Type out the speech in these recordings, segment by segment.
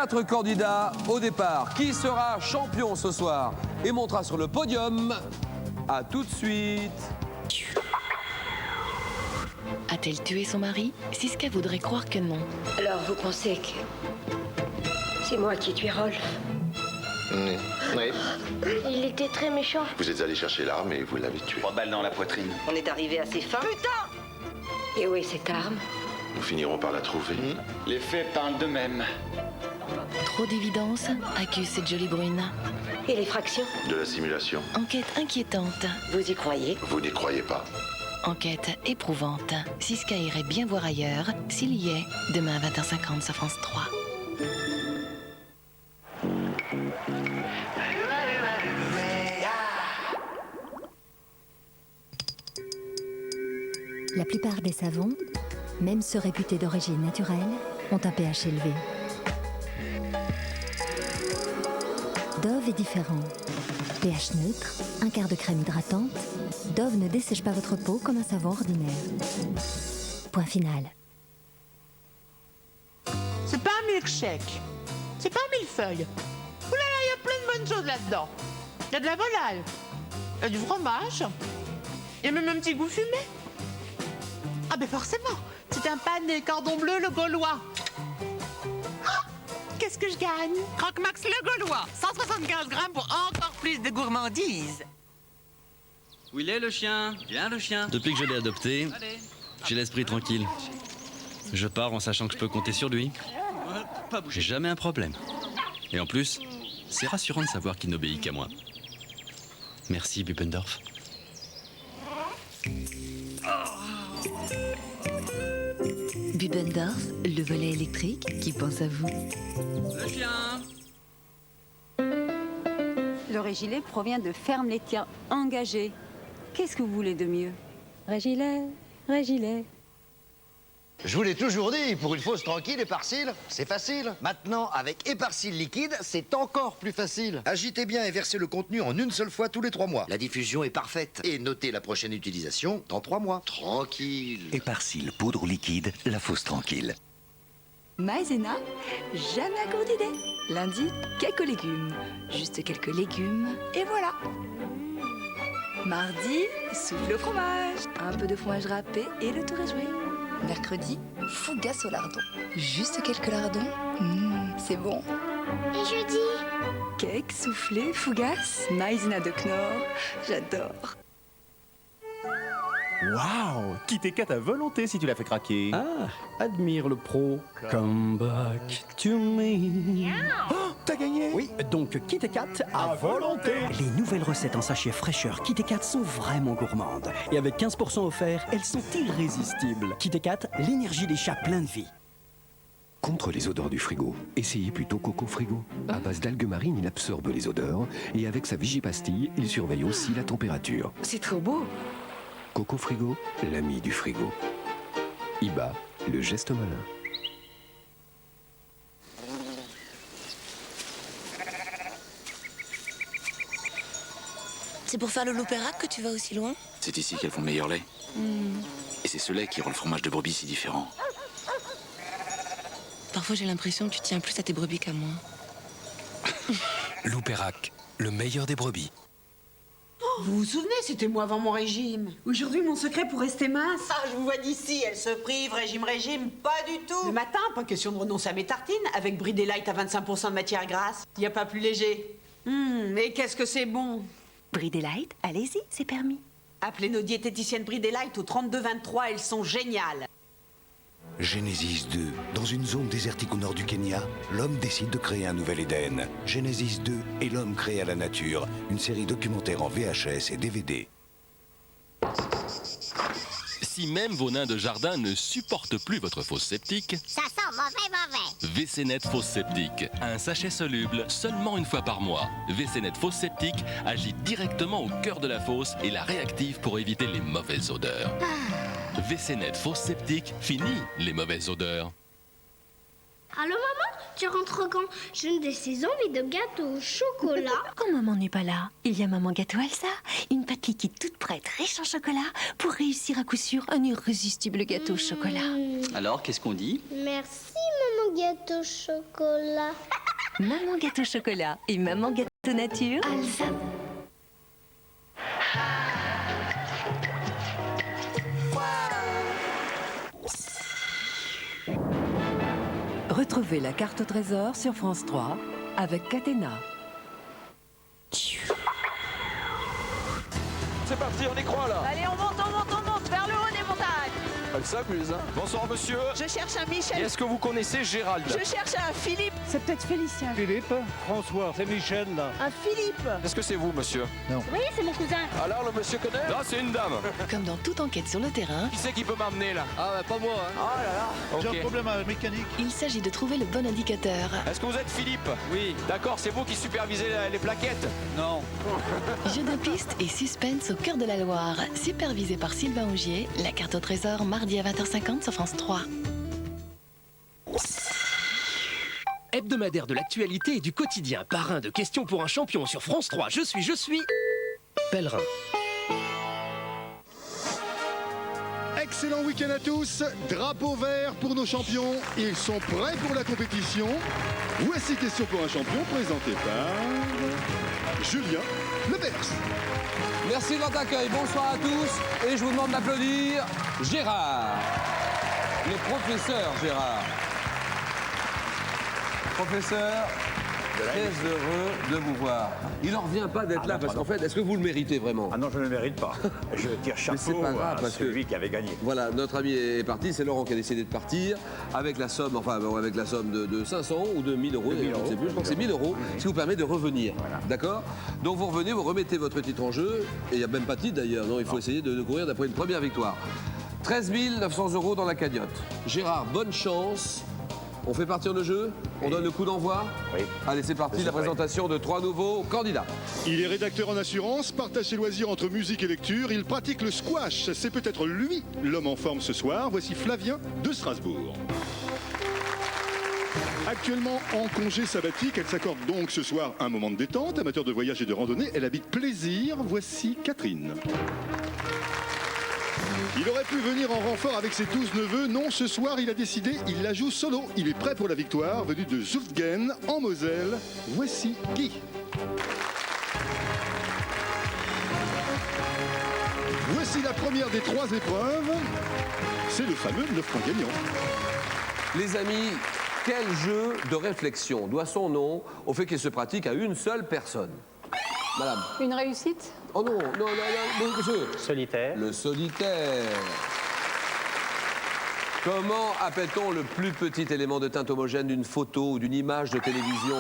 4 candidats au départ. Qui sera champion ce soir et montera sur le podium? À tout de suite. A-t-elle tué son mari? Siska voudrait croire que non. Alors vous pensez que c'est moi qui ai tué Rolf? Oui. Il était très méchant. Vous êtes allé chercher l'arme et vous l'avez tué. 3 balles dans la poitrine. On est arrivé à ses fins. Putain! Et où est cette arme? Nous finirons par la trouver. Les faits parlent d'eux-mêmes. Trop d'évidence accuse cette jolie brune. Et les fractions? De la simulation. Enquête inquiétante. Vous y croyez? Vous n'y croyez pas. Enquête éprouvante. Siska irait bien voir ailleurs s'il y est demain à 20h50 sur France 3. La plupart des savons, même ceux réputés d'origine naturelle, ont un pH élevé. Dove est différent. pH neutre, un quart de crème hydratante, Dove ne dessèche pas votre peau comme un savon ordinaire. Point final. C'est pas un milkshake. C'est pas un millefeuille. Ouh là là, il y a plein de bonnes choses là-dedans. Il y a de la volaille. Il y a du fromage. Il y a même un petit goût fumé. Ah ben forcément, c'est un pané cordon bleu le Gaulois. Ah, qu'est-ce que je gagne? Croque-Max le Gaulois, 175 grammes pour encore plus de gourmandise. Où il est le chien? Viens le chien. Depuis que je l'ai adopté, j'ai l'esprit tranquille. Je pars en sachant que je peux compter sur lui. J'ai jamais un problème. Et en plus, c'est rassurant de savoir qu'il n'obéit qu'à moi. Merci, Bubendorf. Bubendorf, le volet électrique qui pense à vous. Le chien. Le Régilet provient de fermes laitières engagées. Qu'est-ce que vous voulez de mieux? Régilet, Régilet. Je vous l'ai toujours dit, pour une fausse tranquille, Éparcile, c'est facile. Maintenant, avec Éparcile liquide, c'est encore plus facile. Agitez bien et versez le contenu en une seule fois tous les 3 mois. La diffusion est parfaite. Et notez la prochaine utilisation dans 3 mois. Tranquille. Éparcile poudre liquide, la fausse tranquille. Maïzena, jamais à court d'idées. Lundi, quelques légumes. Juste quelques légumes, et voilà. Mardi, souffle au fromage. Un peu de fromage râpé et le tour est joué. Mercredi, fougasse au lardon. Juste quelques lardons. C'est bon. Et jeudi? Cake, soufflé, fougasse, maïzena de Knorr. J'adore. Waouh! Kit Kat à volonté si tu l'as fait craquer. Ah, admire le pro. Come back to me. Oh, t'as gagné? Oui, donc Kit Kat à volonté. Les nouvelles recettes en sachet fraîcheur Kit Kat sont vraiment gourmandes. Et avec 15% offerts, elles sont irrésistibles. Kit Kat, l'énergie des chats plein de vie. Contre les odeurs du frigo, essayez plutôt Coco Frigo. À base d'algues marines, il absorbe les odeurs et avec sa Vigipastille, il surveille aussi la température. C'est trop beau. Coco Frigo, l'ami du frigo. Iba, le geste malin. C'est pour faire le loupérac que tu vas aussi loin? C'est ici qu'elles font le meilleur lait. Et c'est ce lait qui rend le fromage de brebis si différent. Parfois j'ai l'impression que tu tiens plus à tes brebis qu'à moi. Loupérac, le meilleur des brebis. Vous vous souvenez, c'était moi avant mon régime. Aujourd'hui, mon secret pour rester mince. Ah, je vous vois d'ici, elle se prive, régime, pas du tout. Le matin, pas question de renoncer à mes tartines, avec Brie Delight à 25% de matière grasse. Y a pas plus léger. Mais qu'est-ce que c'est bon. Brie Delight, allez-y, c'est permis. Appelez nos diététiciennes Brie Delight au 3223, elles sont géniales. Genesis 2. Dans une zone désertique au nord du Kenya, l'homme décide de créer un nouvel Éden. Genesis 2 et l'homme créé à la nature. Une série documentaire en VHS et DVD. Si même vos nains de jardin ne supportent plus votre fosse septique, Ça sent mauvais. WC-Net Fosse Septique. Un sachet soluble seulement une fois par mois. WC-Net Fosse Septique agit directement au cœur de la fosse et la réactive pour éviter les mauvaises odeurs. WC-Net Fosse Septique, fini les mauvaises odeurs. Allô maman, tu rentres quand? Je ne des envie de gâteau au chocolat. Quand maman n'est pas là, il y a maman gâteau Elsa, une pâte liquide toute prête, riche en chocolat, pour réussir à coup sûr un irrésistible gâteau au chocolat. Alors, qu'est-ce qu'on dit? Merci maman gâteau chocolat. Maman gâteau chocolat et maman gâteau nature. Alsa. Retrouvez la carte au trésor sur France 3 avec Catena. C'est parti, on y croit là. Allez, on monte vers le haut des montagnes. Elle s'amuse, hein. Bonsoir monsieur. Je cherche un Michel. Est-ce que vous connaissez Gérald? Je cherche un Philippe. C'est peut-être Félicien. Philippe? François, c'est Michel là. Un Philippe. Est-ce que c'est vous monsieur? Non. Oui, c'est mon cousin. Alors le monsieur connaît? Non, c'est une dame. Comme dans toute enquête sur le terrain, Qui c'est qui peut m'emmener là? Ah, bah, pas moi, hein. Oh là là. J'ai Ok. un problème à la mécanique. il s'agit de trouver le bon indicateur. Est-ce que vous êtes Philippe? Oui. D'accord, c'est vous qui supervisez les plaquettes? Non. Jeu de piste et suspense au cœur de la Loire. Supervisé par Sylvain Augier, la carte au trésor mardi à 20h50 sur France 3. Hebdomadaire de l'actualité et du quotidien. Parrain de questions pour un champion sur France 3. Je suis... Pèlerin. Excellent week-end à tous. Drapeau vert pour nos champions. Ils sont prêts pour la compétition. Voici Question pour un champion présenté par Julien Lepers. Merci de votre accueil. Bonsoir à tous. Et je vous demande d'applaudir Gérard. Le professeur Gérard. Professeur, très heureux de vous voir. Il n'en revient pas d'être là, parce qu'en fait, est-ce que vous le méritez vraiment? Ah non, je ne le mérite pas. Je tire chapeau c'est pas grave, à parce que celui qui avait gagné. Voilà, notre ami est parti, c'est Laurent qui a décidé de partir avec la somme, enfin avec la somme de 500 ou de 1000 euros, je ne sais plus, je crois que c'est 1000 euros, ce qui vous permet de revenir. D'accord? Donc vous revenez, vous remettez votre titre en jeu, et il n'y a même pas de titre d'ailleurs, non, il faut essayer de courir d'après une première victoire. 13 900 euros dans la cagnotte. Gérard, bonne chance. On fait partir le jeu? On donne le coup d'envoi? Oui. Allez, c'est parti, la présentation de 3 nouveaux candidats. Il est rédacteur en assurance, partage ses loisirs entre musique et lecture. Il pratique le squash. C'est peut-être lui, l'homme en forme ce soir. Voici Flavien de Strasbourg. Actuellement en congé sabbatique, elle s'accorde donc ce soir un moment de détente. Amateur de voyage et de randonnée, elle habite Plaisir. Voici Catherine. Il aurait pu venir en renfort avec ses 12 neveux. Non, ce soir, il a décidé, il la joue solo. Il est prêt pour la victoire, venu de Zutphen, en Moselle. Voici Guy. Voici la première des 3 épreuves. C'est le fameux 9 points gagnant. Les amis, quel jeu de réflexion doit son nom au fait qu'il se pratique à une seule personne? Madame. Une réussite? Oh non, non, monsieur. Solitaire. Le solitaire. Comment appelle-t-on le plus petit élément de teinte homogène d'une photo ou d'une image de télévision?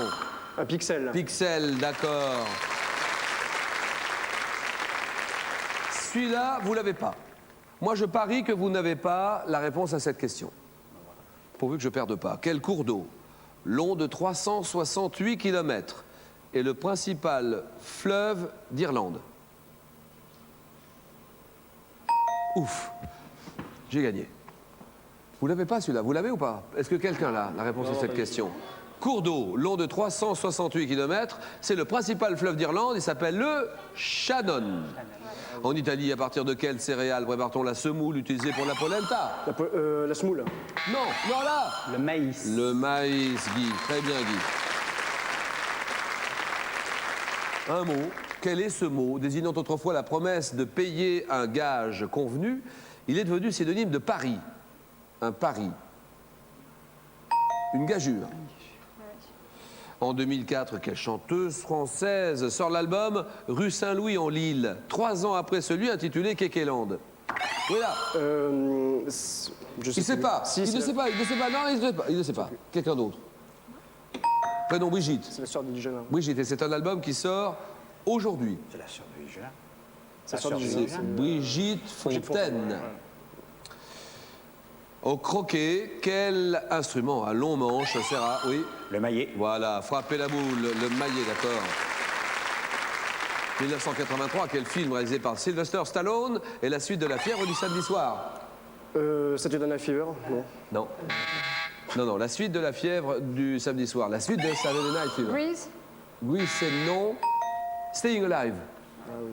Un pixel. Pixel, d'accord. Celui-là, vous l'avez pas. Moi, je parie que vous n'avez pas la réponse à cette question. Pourvu que je ne perde pas. Quel cours d'eau, long de 368 km, est le principal fleuve d'Irlande? Ouf, j'ai gagné. Vous l'avez pas celui-là, vous l'avez ou pas? Est-ce que quelqu'un a la réponse à cette question? Cours d'eau, long de 368 km, c'est le principal fleuve d'Irlande, il s'appelle le Shannon. En Italie, à partir de quelle céréale prépare-t-on la semoule utilisée pour la polenta? La semoule. Non, là. Le maïs. Le maïs, Guy, très bien Guy. Un mot. Quel est ce mot désignant autrefois la promesse de payer un gage convenu? Il est devenu synonyme de pari. Un pari. Une gageure. En 2004, quelle chanteuse française sort l'album Rue Saint-Louis en Lille, 3 ans après celui intitulé Kekeland? Oui là. Je il sais ne sait pas. Si, il ne sait pas. Il ne sait pas. Non, il ne sait pas. Il ne sait pas. Quelqu'un d'autre. Prénom Brigitte. C'est la sœur de Dijon. Brigitte, et c'est un album qui sort aujourd'hui. C'est la sœur de Dijon. C'est la sœur de Dijon. C'est Brigitte Fontaine. Au croquet, quel instrument à long manche sert à... Oui. Le maillet. Voilà, frapper la boule, le maillet, d'accord. 1983, quel film réalisé par Sylvester Stallone est la suite de La fièvre du samedi soir? Saturday Night Fever? Non. Non. Non, la suite de La fièvre du samedi soir. La suite de Saturday Night Fever. Grease? Grease, c'est non. Staying Alive. Ah oui.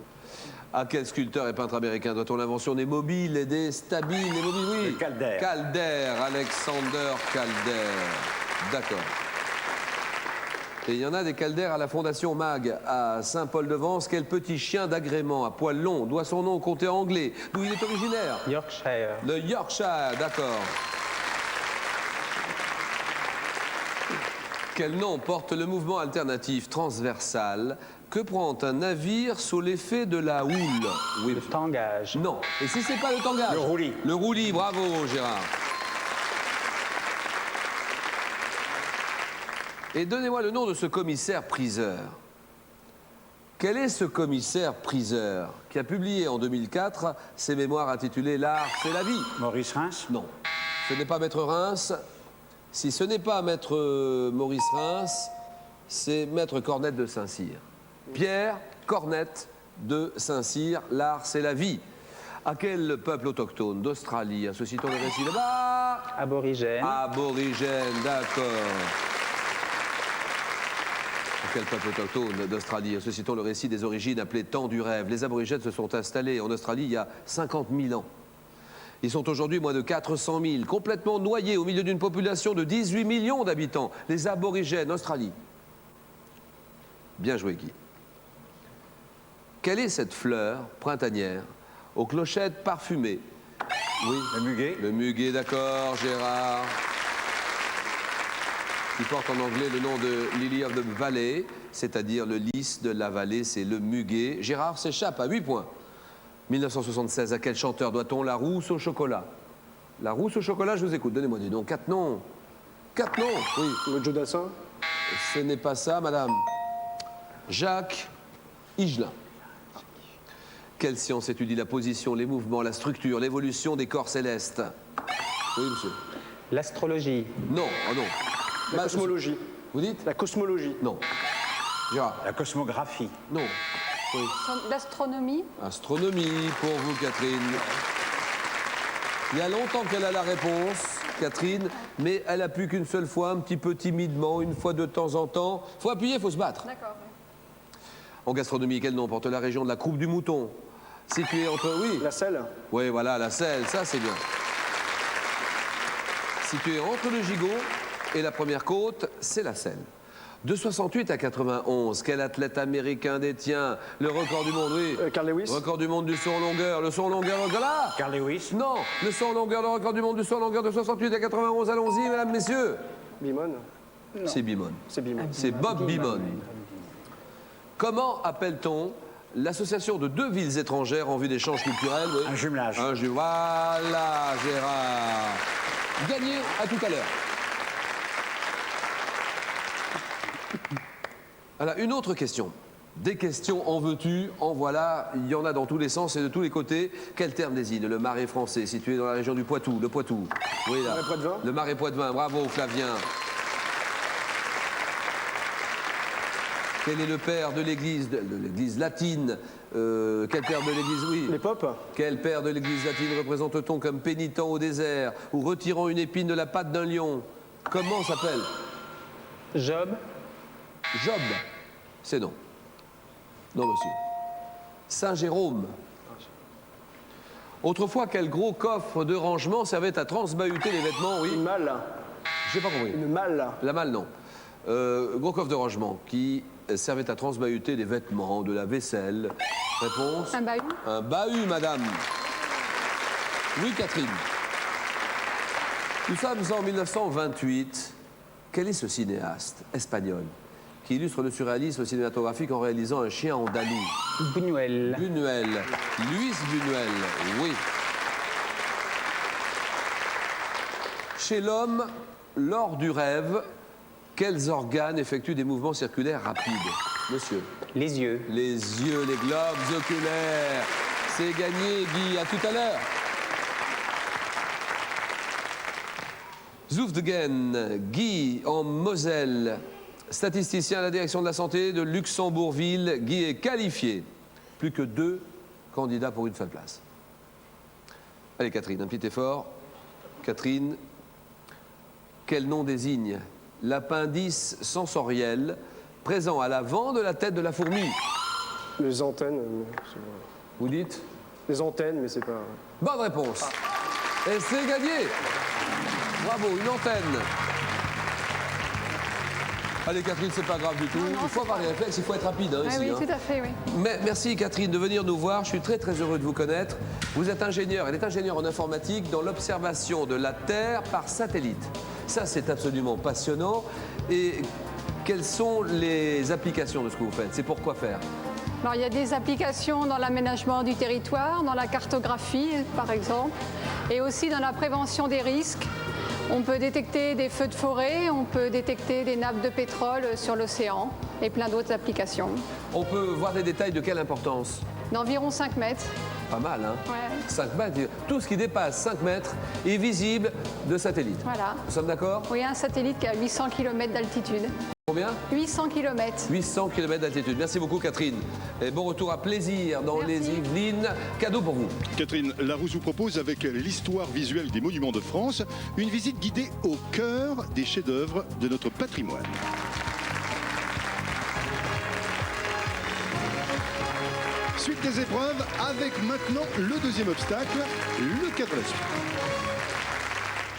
À quel sculpteur et peintre américain doit-on l'invention des mobiles et des stabiles? Les mobiles, oui. Calder. Calder, Alexander Calder. D'accord. Et il y en a des caldaires à la Fondation Mag, à Saint-Paul-de-Vence. Quel petit chien d'agrément à poil long doit son nom au comté anglais? D'où il est originaire? Yorkshire. Le Yorkshire, d'accord. Quel nom porte le mouvement alternatif transversal que prend un navire sous l'effet de la houle? Oui. Le tangage. Non. Et si c'est pas le tangage? Le roulis. Le roulis, bravo Gérard. Et donnez-moi le nom de ce commissaire-priseur. Quel est ce commissaire-priseur qui a publié en 2004 ses mémoires intitulées L'art, c'est la vie? Maurice Reims? Non. Ce n'est pas Maître Reims. Si ce n'est pas Maître Maurice Reims, c'est Maître Cornette de Saint-Cyr. Pierre Cornette de Saint-Cyr, L'art, c'est la vie. À quel peuple autochtone d'Australie associe-t-on le récit là-bas? Aborigène. Aborigène, d'accord. À quel peuple autochtone d'Australie associe-t-on le récit des origines appelé temps du rêve? Les aborigènes se sont installés en Australie il y a 50 000 ans. Ils sont aujourd'hui moins de 400 000, complètement noyés au milieu d'une population de 18 millions d'habitants. Les aborigènes, Australie. Bien joué, Guy. Quelle est cette fleur printanière aux clochettes parfumées? Oui. Le muguet. Le muguet, d'accord, Gérard. Qui porte en anglais le nom de Lily of the Valley, c'est-à-dire le lys de la vallée, c'est le muguet. Gérard s'échappe à 8 points. 1976, à quel chanteur doit-on La Rousse au chocolat? La Rousse au chocolat, je vous écoute, donnez-moi des noms. 4 noms. 4 noms, oui. Le Joe Dassin. Ce n'est pas ça, madame. Jacques Higelin. Quelle science étudie la position, les mouvements, la structure, l'évolution des corps célestes? Oui, monsieur. L'astrologie. Non, oh non. La cosmologie. Vous dites? La cosmologie. Non. Gérard? La cosmographie. Non. Oui. L'astronomie. Astronomie pour vous, Catherine. Il y a longtemps qu'elle a la réponse, Catherine, mais elle a pu qu'une seule fois, un petit peu timidement, une fois de temps en temps. Faut appuyer, faut se battre. D'accord. En gastronomie, quel nom porte la région de la croupe du mouton? Située entre... Oui. La Selle. Oui, voilà, la Selle, ça c'est bien. Située entre le Gigot et la première côte, c'est la Selle. De 68 à 91, quel athlète américain détient le record du monde? Oui. Carl Lewis. Record du monde du saut en longueur. Le saut en longueur, là. Carl Lewis. Non, le saut en longueur, le record du monde du saut en longueur de 68 à 91. Allons-y, mesdames, messieurs. Bimon. C'est Bimon. C'est Bimon. C'est Bob Bimon. Comment appelle-t-on l'association de deux villes étrangères en vue d'échanges culturels? Oui. Un jumelage. Voilà, Gérard. Gagné, à tout à l'heure. Alors, une autre question. Des questions en veux-tu, en voilà, il y en a dans tous les sens et de tous les côtés. Quel terme désigne le Marais français, situé dans la région du Poitou? Le Poitou. Oui, là. Le Marais Poitevin. Le Marais Poitevin, bravo Flavien. Quel est le père de l'église latine? Quel père de l'église, oui. Les popes. Quel père de l'église latine représente-t-on comme pénitent au désert ou retirant une épine de la patte d'un lion? Comment s'appelle? Job. Job. C'est non. Non, monsieur. Saint Jérôme. Autrefois, quel gros coffre de rangement servait à transbahuter les vêtements? Oui. Une malle. J'ai pas compris. Une malle. La malle, non. Gros coffre de rangement qui servait à transbahuter des vêtements, de la vaisselle. Réponse? Un bahut. Un bahut, madame. Oui, Catherine. Nous sommes en 1928. Quel est ce cinéaste espagnol qui illustre le surréalisme cinématographique en réalisant Un chien andalou? Buñuel. Buñuel. Luis Buñuel, oui. Chez l'homme, lors du rêve, quels organes effectuent des mouvements circulaires rapides? Monsieur. Les yeux. Les yeux, les globes oculaires. C'est gagné, Guy. À tout à l'heure. Zufdgen, Guy, en Moselle. Statisticien à la direction de la santé de Luxembourgville, Guy est qualifié. Plus que 2 candidats pour une seule place. Allez, Catherine, un petit effort. Catherine, quel nom désigne l'appendice sensoriel présent à l'avant de la tête de la fourmi? Les antennes. Vous dites? Les antennes, mais c'est pas... Bonne réponse. Et c'est gagné. Bravo, une antenne. Allez Catherine, c'est pas grave du tout. Il faut avoir les réflexes, il faut être rapide hein, ici. Oui, hein. tout à fait, oui. Mais, merci Catherine de venir nous voir. Je suis très très heureux de vous connaître. Vous êtes ingénieur, elle est ingénieure en informatique dans l'observation de la Terre par satellite. Ça, c'est absolument passionnant. Et quelles sont les applications de ce que vous faites? C'est pour quoi faire? Alors, il y a des applications dans l'aménagement du territoire, dans la cartographie, par exemple, et aussi dans la prévention des risques. On peut détecter des feux de forêt, on peut détecter des nappes de pétrole sur l'océan et plein d'autres applications. On peut voir des détails de quelle importance? D'environ 5 mètres. Pas mal, hein? Ouais. 5 mètres. Tout ce qui dépasse 5 mètres est visible de satellite. Voilà. Nous sommes d'accord? Oui, un satellite qui a 800 km d'altitude. Combien? 800 km. 800 km d'altitude. Merci beaucoup Catherine. Et bon retour à Plaisir dans les Yvelines. Cadeau pour vous. Catherine Larousse vous propose, avec l'histoire visuelle des monuments de France, une visite guidée au cœur des chefs-d'œuvre de notre patrimoine. Suite des épreuves, avec maintenant le deuxième obstacle, le cadre de la suite.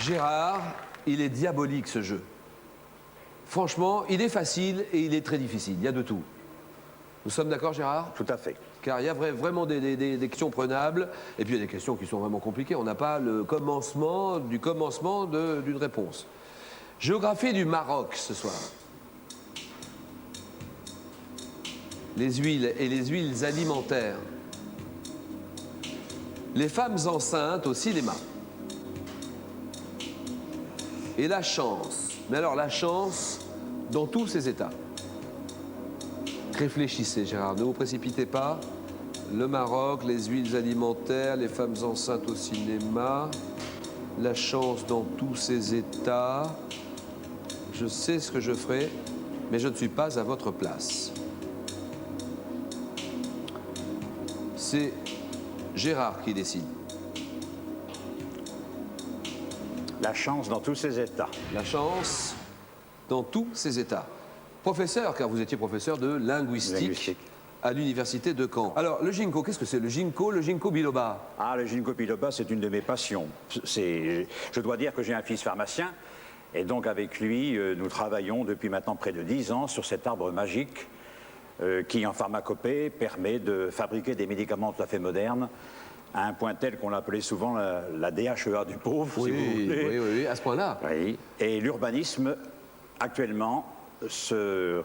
Gérard, il est diabolique ce jeu. Franchement, il est facile et il est très difficile. Il y a de tout. Nous sommes d'accord, Gérard? Tout à fait. Car il y a vraiment des questions prenables et puis il y a des questions qui sont vraiment compliquées. On n'a pas le commencement d'une réponse. Géographie du Maroc ce soir. Les huiles et les huiles alimentaires. Les femmes enceintes au cinéma. Et la chance. Mais alors la chance dans tous ses états. Réfléchissez Gérard, ne vous précipitez pas. Le Maroc, les huiles alimentaires, les femmes enceintes au cinéma. La chance dans tous ses états. Je sais ce que je ferai, mais je ne suis pas à votre place. C'est Gérard qui décide. La chance dans tous ses états. La chance dans tous ses états. Professeur, car vous étiez professeur de linguistique à l'université de Caen. Alors, le ginkgo, qu'est-ce que c'est? Le ginkgo biloba? Ah, le ginkgo biloba, c'est une de mes passions. Je dois dire que j'ai un fils pharmacien, et donc avec lui, nous travaillons depuis maintenant près de 10 ans sur cet arbre magique qui, en pharmacopée, permet de fabriquer des médicaments tout à fait modernes, à un point tel qu'on l'appelait souvent la DHEA du pauvre, Oui, si vous voulez. oui, à ce point-là. Oui. Et l'urbanisme, actuellement, se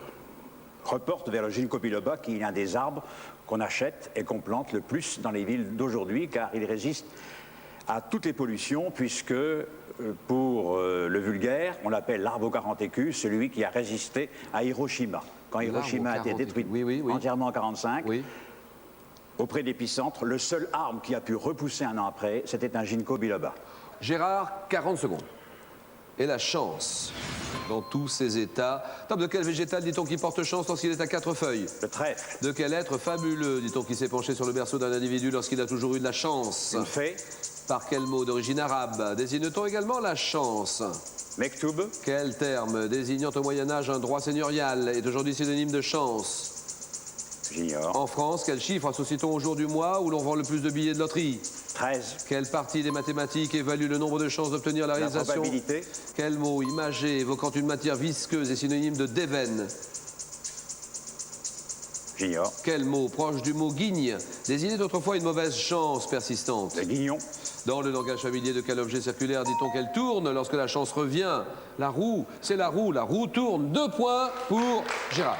reporte vers le ginkgo biloba, qui est l'un des arbres qu'on achète et qu'on plante le plus dans les villes d'aujourd'hui, car il résiste à toutes les pollutions, puisque pour le vulgaire, on l'appelle l'arbre au 40 écus, celui qui a résisté à Hiroshima. Quand Hiroshima a été détruite entièrement en 1945, auprès de l'épicentre, le seul arbre qui a pu repousser un an après, c'était un ginkgo biloba. Gérard, 40 secondes. Et la chance dans tous ses états. Top, de quel végétal dit-on qui porte chance lorsqu'il est à 4 feuilles? Le trèfle. De quel être fabuleux dit-on qui s'est penché sur le berceau d'un individu lorsqu'il a toujours eu de la chance? Une fée. Par quel mot d'origine arabe désigne-t-on également la chance? Mektoub. Quel terme désignant au Moyen-Âge un droit seigneurial est aujourd'hui synonyme de chance? J'ignore. En France, quel chiffre associe-t-on au jour du mois où l'on vend le plus de billets de loterie? 13. Quelle partie des mathématiques évalue le nombre de chances d'obtenir la réalisation? La probabilité. Quel mot imagé évoquant une matière visqueuse est synonyme de déveine? J'ignore. Quel mot proche du mot guigne désignait autrefois une mauvaise chance persistante? Le guignon. Dans le langage familier, de quel objet circulaire dit-on qu'elle tourne lorsque la chance revient? La roue, c'est la roue tourne. 2 points pour Gérard.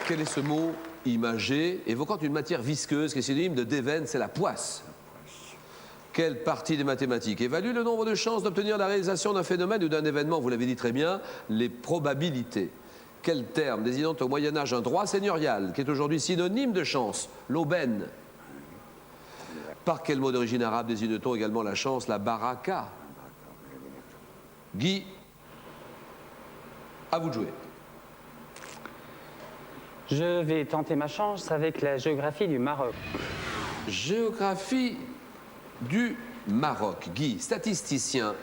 Quel est ce mot imagé évoquant une matière visqueuse qui est synonyme de déveine? C'est la poisse. Quelle partie des mathématiques évalue le nombre de chances d'obtenir la réalisation d'un phénomène ou d'un événement? Vous l'avez dit très bien, les probabilités. Quel terme désignant au Moyen-Âge un droit seigneurial qui est aujourd'hui synonyme de chance? L'aubaine. Par quel mot d'origine arabe désigne-t-on également la chance? La baraka. Guy, à vous de jouer. Je vais tenter ma chance avec la géographie du Maroc. Géographie du Maroc. Guy, statisticien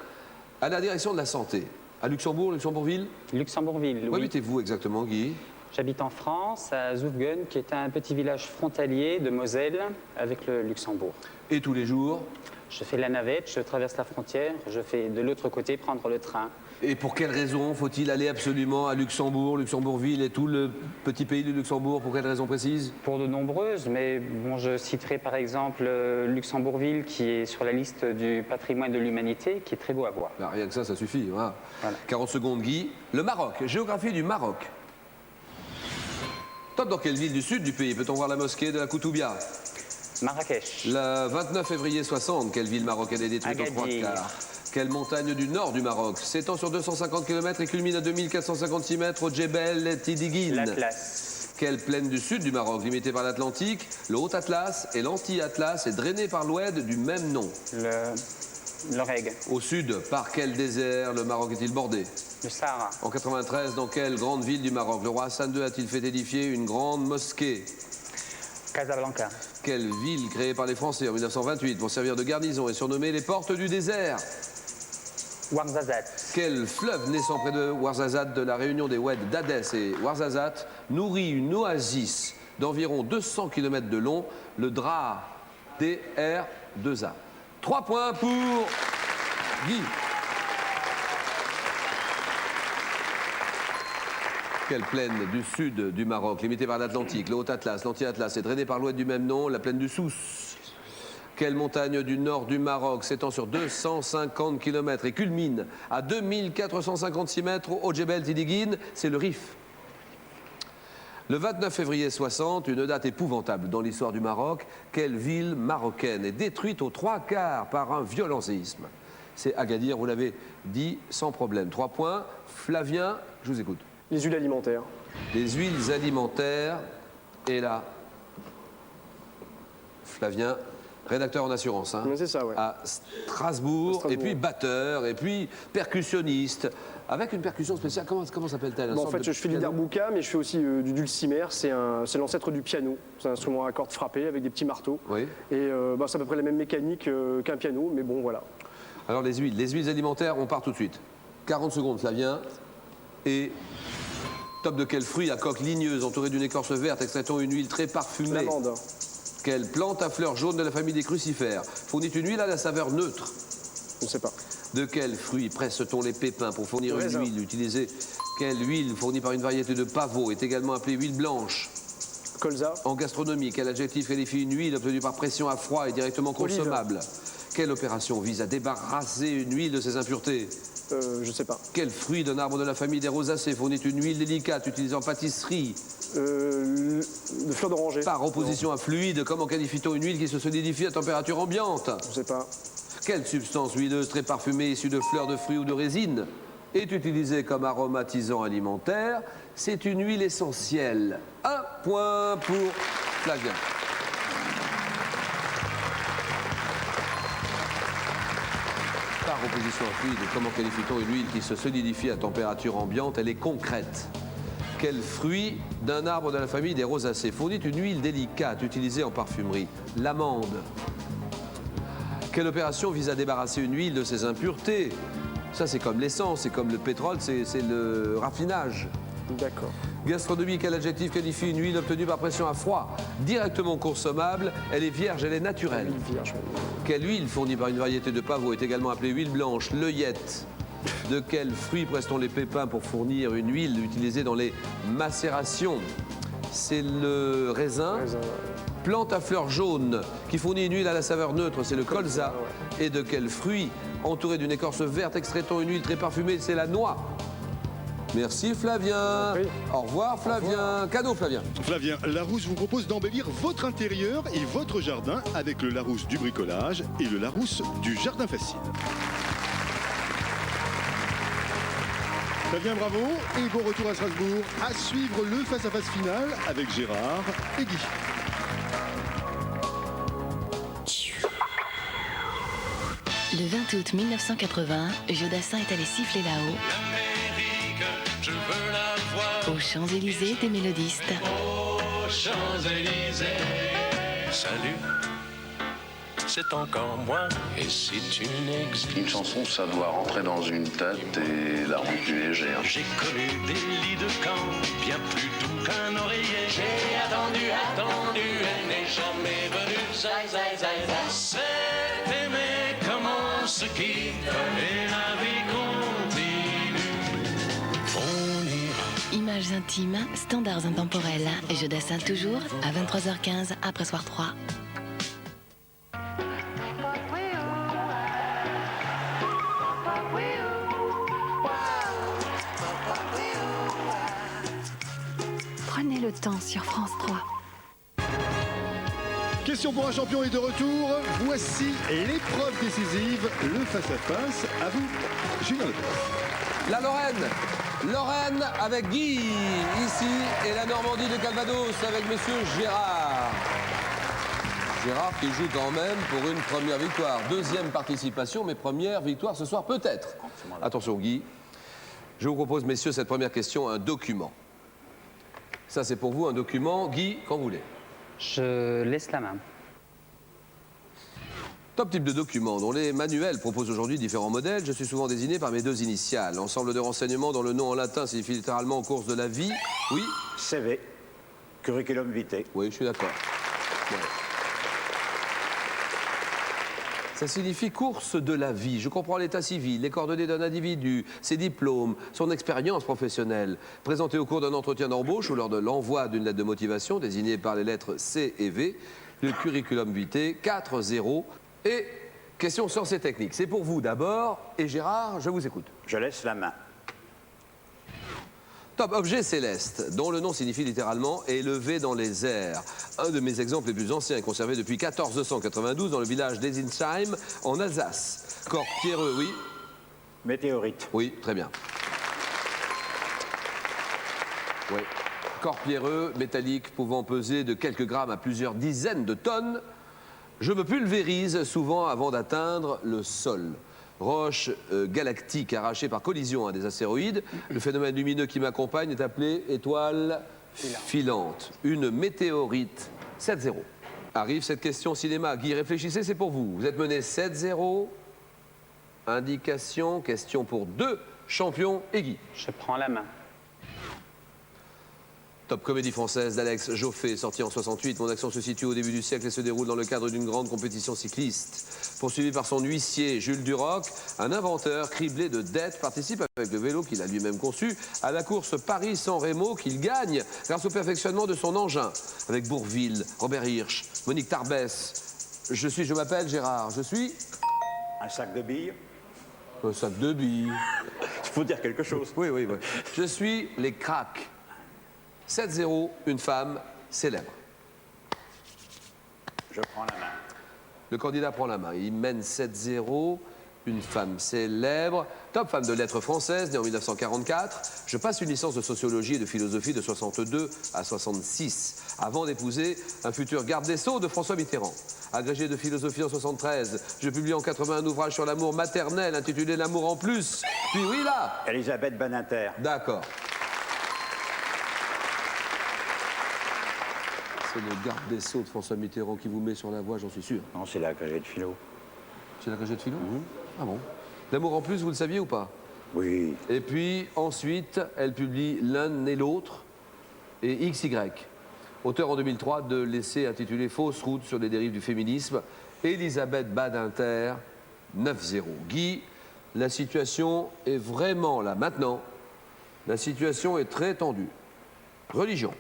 à la direction de la santé. À Luxembourg, Luxembourgville? Luxembourgville, Où oui. habitez-vous exactement, Guy? J'habite en France, à Zoufgen, qui est un petit village frontalier de Moselle avec le Luxembourg. Et tous les jours? Je fais la navette, je traverse la frontière, je fais de l'autre côté prendre le train. Et pour quelle raison faut-il aller absolument à Luxembourg, Luxembourgville et tout le petit pays du Luxembourg? Pour quelle raison précise? Pour de nombreuses, mais bon, je citerai par exemple Luxembourgville qui est sur la liste du patrimoine de l'humanité, qui est très beau à voir. Bah, rien que ça suffit. Voilà. 40 secondes, Guy. Le Maroc, géographie du Maroc. Top, dans quelle ville du sud du pays peut-on voir la mosquée de la Koutoubia? Marrakech. Le 29 février 60, quelle ville marocaine est détruite aux 3 quarts? Quelle montagne du nord du Maroc s'étend sur 250 km et culmine à 2456 mètres au Djebel Tidigin? L'Atlas. Quelle plaine du sud du Maroc, limitée par l'Atlantique, le Haut Atlas et l'Anti-Atlas, est drainée par l'Oued du même nom? L'Oreg. Au sud, par quel désert le Maroc est-il bordé? Le Sahara. En 93, dans quelle grande ville du Maroc le roi Hassan II a-t-il fait édifier une grande mosquée? Casablanca. Quelle ville créée par les Français en 1928 pour servir de garnison et surnommée les portes du désert? Ouarzazate. Quel fleuve naissant près de Ouarzazate de la réunion des Oued d'Hadès et Ouarzazate nourrit une oasis d'environ 200 km de long, le Draa DR2A? 3 points pour Guy. Quelle plaine du sud du Maroc, limitée par l'Atlantique, le Haut Atlas, l'Anti-Atlas, est drainée par l'Oued du même nom, la plaine du Souss? Quelle montagne du nord du Maroc s'étend sur 250 km et culmine à 2456 mètres au Djebel Tidigin? C'est le Rif. Le 29 février 60, une date épouvantable dans l'histoire du Maroc, quelle ville marocaine est détruite aux 3 quarts par un violent séisme? C'est Agadir, vous l'avez dit sans problème. 3 points. Flavien, je vous écoute. Les huiles alimentaires. Les huiles alimentaires. Et là, Flavien, rédacteur en assurance, hein, c'est ça, ouais. à Strasbourg, et puis batteur, et puis percussionniste, avec une percussion spéciale. Comment s'appelle-t-elle? En fait, je fais du darbuka, mais je fais aussi du dulcimer. C'est l'ancêtre du piano. C'est un instrument à cordes frappées avec des petits marteaux. Oui. Et c'est à peu près la même mécanique qu'un piano, mais bon, voilà. Alors, les huiles alimentaires, on part tout de suite. 40 secondes, Flavien. Et top de quel fruit à coque ligneuse entourée d'une écorce verte extraitant une huile très parfumée? L'amande. Quelle plante à fleurs jaunes de la famille des crucifères fournit une huile à la saveur neutre? Je ne sais pas. De quel fruit presse-t-on les pépins pour fournir Le une raisin. huile utilisée? Quelle huile fournie par une variété de pavot est également appelée huile blanche? Colza. En gastronomie, quel adjectif qualifie une huile obtenue par pression à froid et directement consommable? Quelle opération vise à débarrasser une huile de ses impuretés? Je sais pas. Quel fruit d'un arbre de la famille des rosacées fournit une huile délicate utilisée en pâtisserie? De fleurs d'oranger. Par opposition à fluide, comment qualifie-t-on une huile qui se solidifie à température ambiante? Je sais pas. Quelle substance huileuse très parfumée issue de fleurs de fruits ou de résine est utilisée comme aromatisant alimentaire? C'est une huile essentielle. 1 point pour Flavien. Par opposition à fluide, comment qualifie-t-on une huile qui se solidifie à température ambiante? Elle est concrète. Quel fruit d'un arbre de la famille des rosacées fournit une huile délicate utilisée en parfumerie? L'amande. Quelle opération vise à débarrasser une huile de ses impuretés? Ça, c'est comme l'essence, c'est comme le pétrole, c'est le raffinage. D'accord. Gastronomie, quel adjectif qualifie une huile obtenue par pression à froid? Directement consommable, elle est vierge, elle est naturelle. Huile vierge. Quelle huile fournie par une variété de pavot est également appelée huile blanche? L'œillette. De quel fruit presse-t-on les pépins pour fournir une huile utilisée dans les macérations? C'est le raisin. Plante à fleurs jaunes qui fournit une huile à la saveur neutre, c'est le colza. Et de quel fruit entouré d'une écorce verte extraitant une huile très parfumée? C'est la noix. Merci Flavien. Au revoir Flavien. Cadeau Flavien. Flavien, Larousse vous propose d'embellir votre intérieur et votre jardin avec le Larousse du bricolage et le Larousse du jardin facile. Flavien, bravo et bon retour à Strasbourg. À suivre le face-à-face final avec Gérard et Guy. Le 20 août 1980, Jodassin est allé siffler là-haut. Je veux la voir aux Champs-Élysées des mélodistes. aux Champs-Élysées. Salut, c'est encore moins. Et si tu n'existes... Une chanson, ça doit rentrer dans une tête et la rendre plus légère. J'ai connu des lits de camp bien plus doux qu'un oreiller. J'ai attendu, elle n'est jamais venue. Zai, zai, zai, zai. C'est aimer comme on se quitte et la vie continue. On ira. Images intimes, standards intemporels. Jeu d'assin toujours à 23h15 après soir 3. Prenez le temps sur France 3. Question pour un champion est de retour. Voici l'épreuve décisive, le face-à-face. À vous, Julien Lepers. La Lorraine avec Guy, ici, et la Normandie de Calvados avec monsieur Gérard. Gérard qui joue quand même pour une première victoire. Deuxième participation, mais première victoire ce soir peut-être. Attention Guy, je vous propose messieurs cette première question, un document. Ça c'est pour vous un document. Guy, quand vous voulez. Je laisse la main. Top type de document dont les manuels proposent aujourd'hui différents modèles. Je suis souvent désigné par mes deux initiales. Ensemble de renseignements dont le nom en latin signifie littéralement course de la vie. Oui. CV. Curriculum vitae. Oui, je suis d'accord. Ouais. Ça signifie course de la vie. Je comprends l'état civil, les coordonnées d'un individu, ses diplômes, son expérience professionnelle, présentée au cours d'un entretien d'embauche ou lors de l'envoi d'une lettre de motivation désignée par les lettres C et V, le curriculum vitae 4-0. Et question sciences et techniques. C'est pour vous d'abord. Et Gérard, je vous écoute. Je laisse la main. Top, objet céleste, dont le nom signifie littéralement élevé dans les airs. Un de mes exemples les plus anciens est conservé depuis 1492 dans le village d'Esinsheim, en Alsace. Corps pierreux, oui. Météorite. Oui, très bien. Oui. Corps pierreux, métallique, pouvant peser de quelques grammes à plusieurs dizaines de tonnes. Je me pulvérise souvent avant d'atteindre le sol. Roche galactique arrachée par collision à des astéroïdes. Le phénomène lumineux qui m'accompagne est appelé étoile filante. Une météorite. 7-0. Arrive cette question cinéma. Guy, réfléchissez, c'est pour vous. Vous êtes mené 7-0. Indication, question pour deux champions et Guy. Je prends la main. Top comédie française d'Alex Joffé, sortie en 68. Mon action se situe au début du siècle et se déroule dans le cadre d'une grande compétition cycliste. Poursuivi par son huissier Jules Duroc, un inventeur criblé de dettes participe avec le vélo qu'il a lui-même conçu à la course Paris-San Remo qu'il gagne grâce au perfectionnement de son engin. Avec Bourvil, Robert Hirsch, Monique Tarbès. Je m'appelle Gérard. Je suis... Un sac de billes. Un sac de billes. Il faut dire quelque chose. Oui, oui, oui. Je suis les cracks. 7-0, une femme célèbre. Je prends la main. Le candidat prend la main. Il mène 7-0, une femme célèbre. Top femme de lettres française, née en 1944. Je passe une licence de sociologie et de philosophie de 62 à 66, avant d'épouser un futur garde des Sceaux de François Mitterrand. Agrégé de philosophie en 73, je publie en 80 un ouvrage sur l'amour maternel intitulé L'amour en plus. Puis oui, là. Elisabeth Badinter. D'accord. C'est le garde des Sceaux de François Mitterrand qui vous met sur la voie, j'en suis sûr. Non, c'est l'agrégé de philo. C'est l'agrégé de philo? Ah bon. L'amour en plus, vous le saviez ou pas? Oui. Et puis, ensuite, elle publie L'un et l'autre et XY. Auteur en 2003 de l'essai intitulé Fausse route sur les dérives du féminisme. Elisabeth Badinter, 9-0. Guy, la situation est vraiment là. Maintenant, la situation est très tendue. Religion.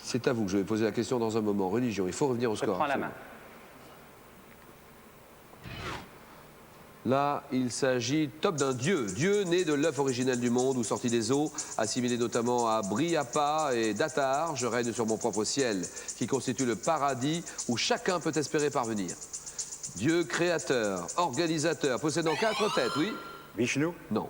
C'est à vous que je vais poser la question dans un moment. Religion, il faut revenir au score. Je prends la main. Là, il s'agit top d'un dieu. Dieu né de l'œuf originel du monde ou sorti des eaux, assimilé notamment à Briapa et Datar. Je règne sur mon propre ciel, qui constitue le paradis où chacun peut espérer parvenir. Dieu créateur, organisateur, possédant 4 têtes, oui? Vishnu? Non.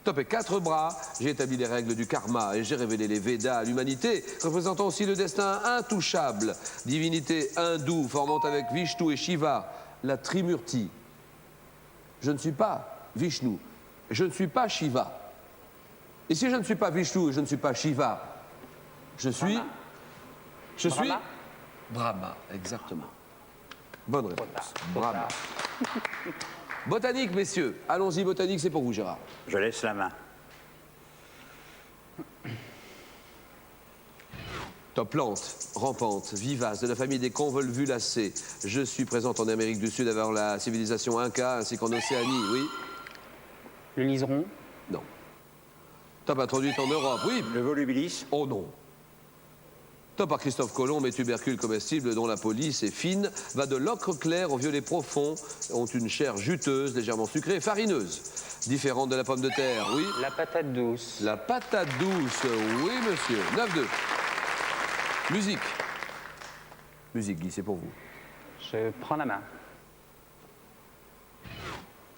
Top et 4 bras, j'ai établi les règles du karma et j'ai révélé les Védas à l'humanité, représentant aussi le destin intouchable. Divinité hindoue formant avec Vishnu et Shiva, la Trimurti. Je ne suis pas Vishnu, je ne suis pas Shiva. Et si je ne suis pas Vishnu et je ne suis pas Shiva, je suis... Brahma, exactement. Bonne réponse. Brahma. Botanique, messieurs. Allons-y, botanique, c'est pour vous, Gérard. Je laisse la main. Top plante, rampante, vivace, de la famille des convolvulacées. Je suis présente en Amérique du Sud avant la civilisation Inca ainsi qu'en Océanie, oui. Le liseron? Non. Top introduite en Europe, oui. Le volubilis? Oh non. Top par Christophe Colomb, mes tubercules comestibles dont la police est fine, va de l'ocre clair au violet profond, ont une chair juteuse, légèrement sucrée et farineuse. Différente de la pomme de terre, oui. La patate douce. La patate douce, oui monsieur. 9-2. Musique. Musique, Guy, c'est pour vous. Je prends la main.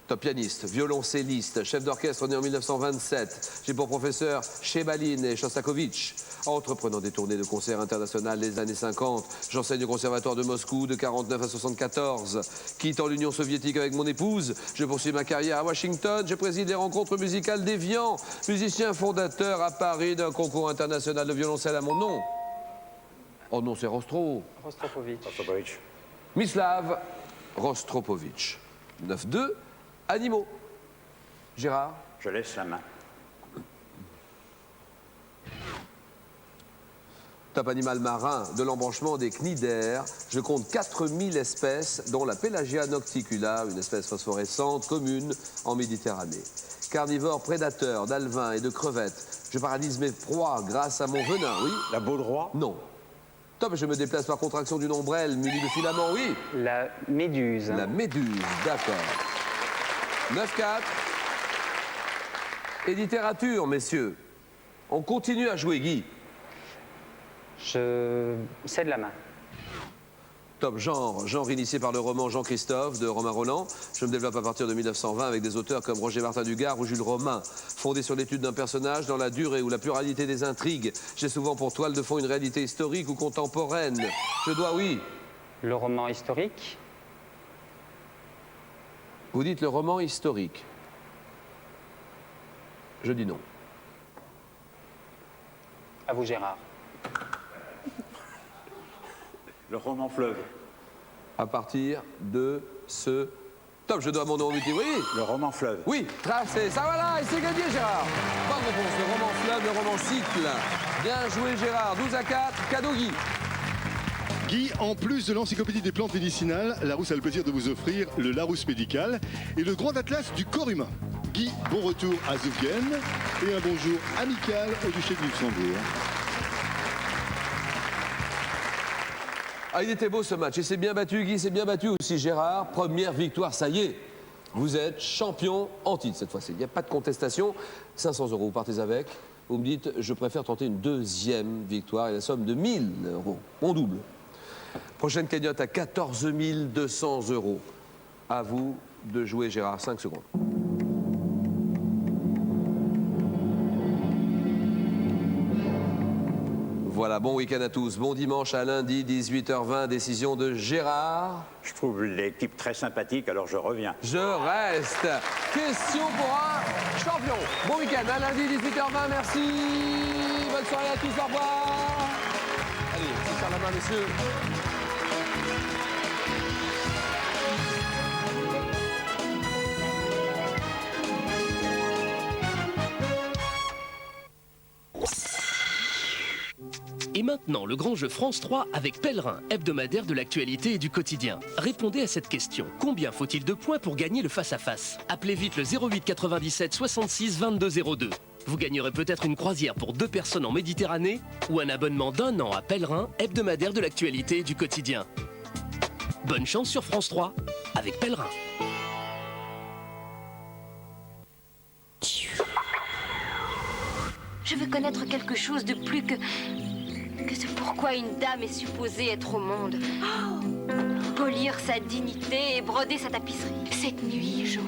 Top pianiste, violoncelliste, chef d'orchestre né en 1927. J'ai pour professeur Chebalin et Shostakovich. Entreprenant des tournées de concerts internationales les années 50, j'enseigne au conservatoire de Moscou de 49 à 74. Quittant l'Union soviétique avec mon épouse, je poursuis ma carrière à Washington. Je préside les rencontres musicales d'Évian, musicien fondateur à Paris d'un concours international de violoncelle à mon nom. Oh non, c'est Rostropovitch. Mislav Rostropovitch. 9-2. Animaux. Gérard? Je laisse la main. Top animal marin de l'embranchement des cnidaires. Je compte 4000 espèces, dont la Pelagia nocticula, une espèce phosphorescente commune en Méditerranée. Carnivore prédateur d'alevins et de crevettes. Je paralyse mes proies grâce à mon venin, oui. La baudroie? Non. Top, je me déplace par contraction d'une ombrelle munie de filaments, oui. La méduse. La méduse, d'accord. 9-4. Et littérature, messieurs. On continue à jouer, Guy. Je cède la main. Top genre initié par le roman Jean-Christophe de Romain Rolland. Je me développe à partir de 1920 avec des auteurs comme Roger Martin Dugard ou Jules Romain. Fondé sur l'étude d'un personnage dans la durée ou la pluralité des intrigues. J'ai souvent pour toile de fond une réalité historique ou contemporaine. Je dois, oui. Le roman historique? Vous dites le roman historique. Je dis non. À vous, Gérard. Le roman fleuve. À partir de ce... Top, je dois mon nom multi, oui. Le roman fleuve. Oui, tracé, ça voilà, et c'est gagné, Gérard. Bonne réponse, le roman fleuve, le roman cycle. Bien joué, Gérard. 12-4, cadeau Guy. Guy, en plus de l'encyclopédie des plantes médicinales, Larousse a le plaisir de vous offrir le Larousse médical et le grand atlas du corps humain. Guy, bon retour à Zouvienne et un bonjour amical au duché de Luxembourg. Ah, il était beau ce match. Et c'est bien battu, Guy, c'est bien battu aussi, Gérard. Première victoire, ça y est. Vous êtes champion en titre cette fois-ci. Il n'y a pas de contestation. 500 €, vous partez avec. Vous me dites, je préfère tenter une deuxième victoire et la somme de 1000 €. Mon double. Prochaine cagnotte à 14 200 €. À vous de jouer, Gérard. 5 secondes. Voilà, bon week-end à tous. Bon dimanche à lundi, 18h20, décision de Gérard. Je trouve l'équipe très sympathique, alors je reviens. Je reste. Question pour un champion. Bon week-end à lundi, 18h20, merci. Bonne soirée à tous, au revoir. Allez, on se serre la main, messieurs. Et maintenant, le grand jeu France 3 avec Pèlerin, hebdomadaire de l'actualité et du quotidien. Répondez à cette question. Combien faut-il de points pour gagner le face-à-face? Appelez vite le 08 97 66 22 02. Vous gagnerez peut-être une croisière pour 2 personnes en Méditerranée ou un abonnement d'1 an à Pèlerin, hebdomadaire de l'actualité et du quotidien. Bonne chance sur France 3 avec Pèlerin. Je veux connaître quelque chose de plus que ce pourquoi une dame est supposée être au monde. Polir sa dignité et broder sa tapisserie. Cette nuit, Jo,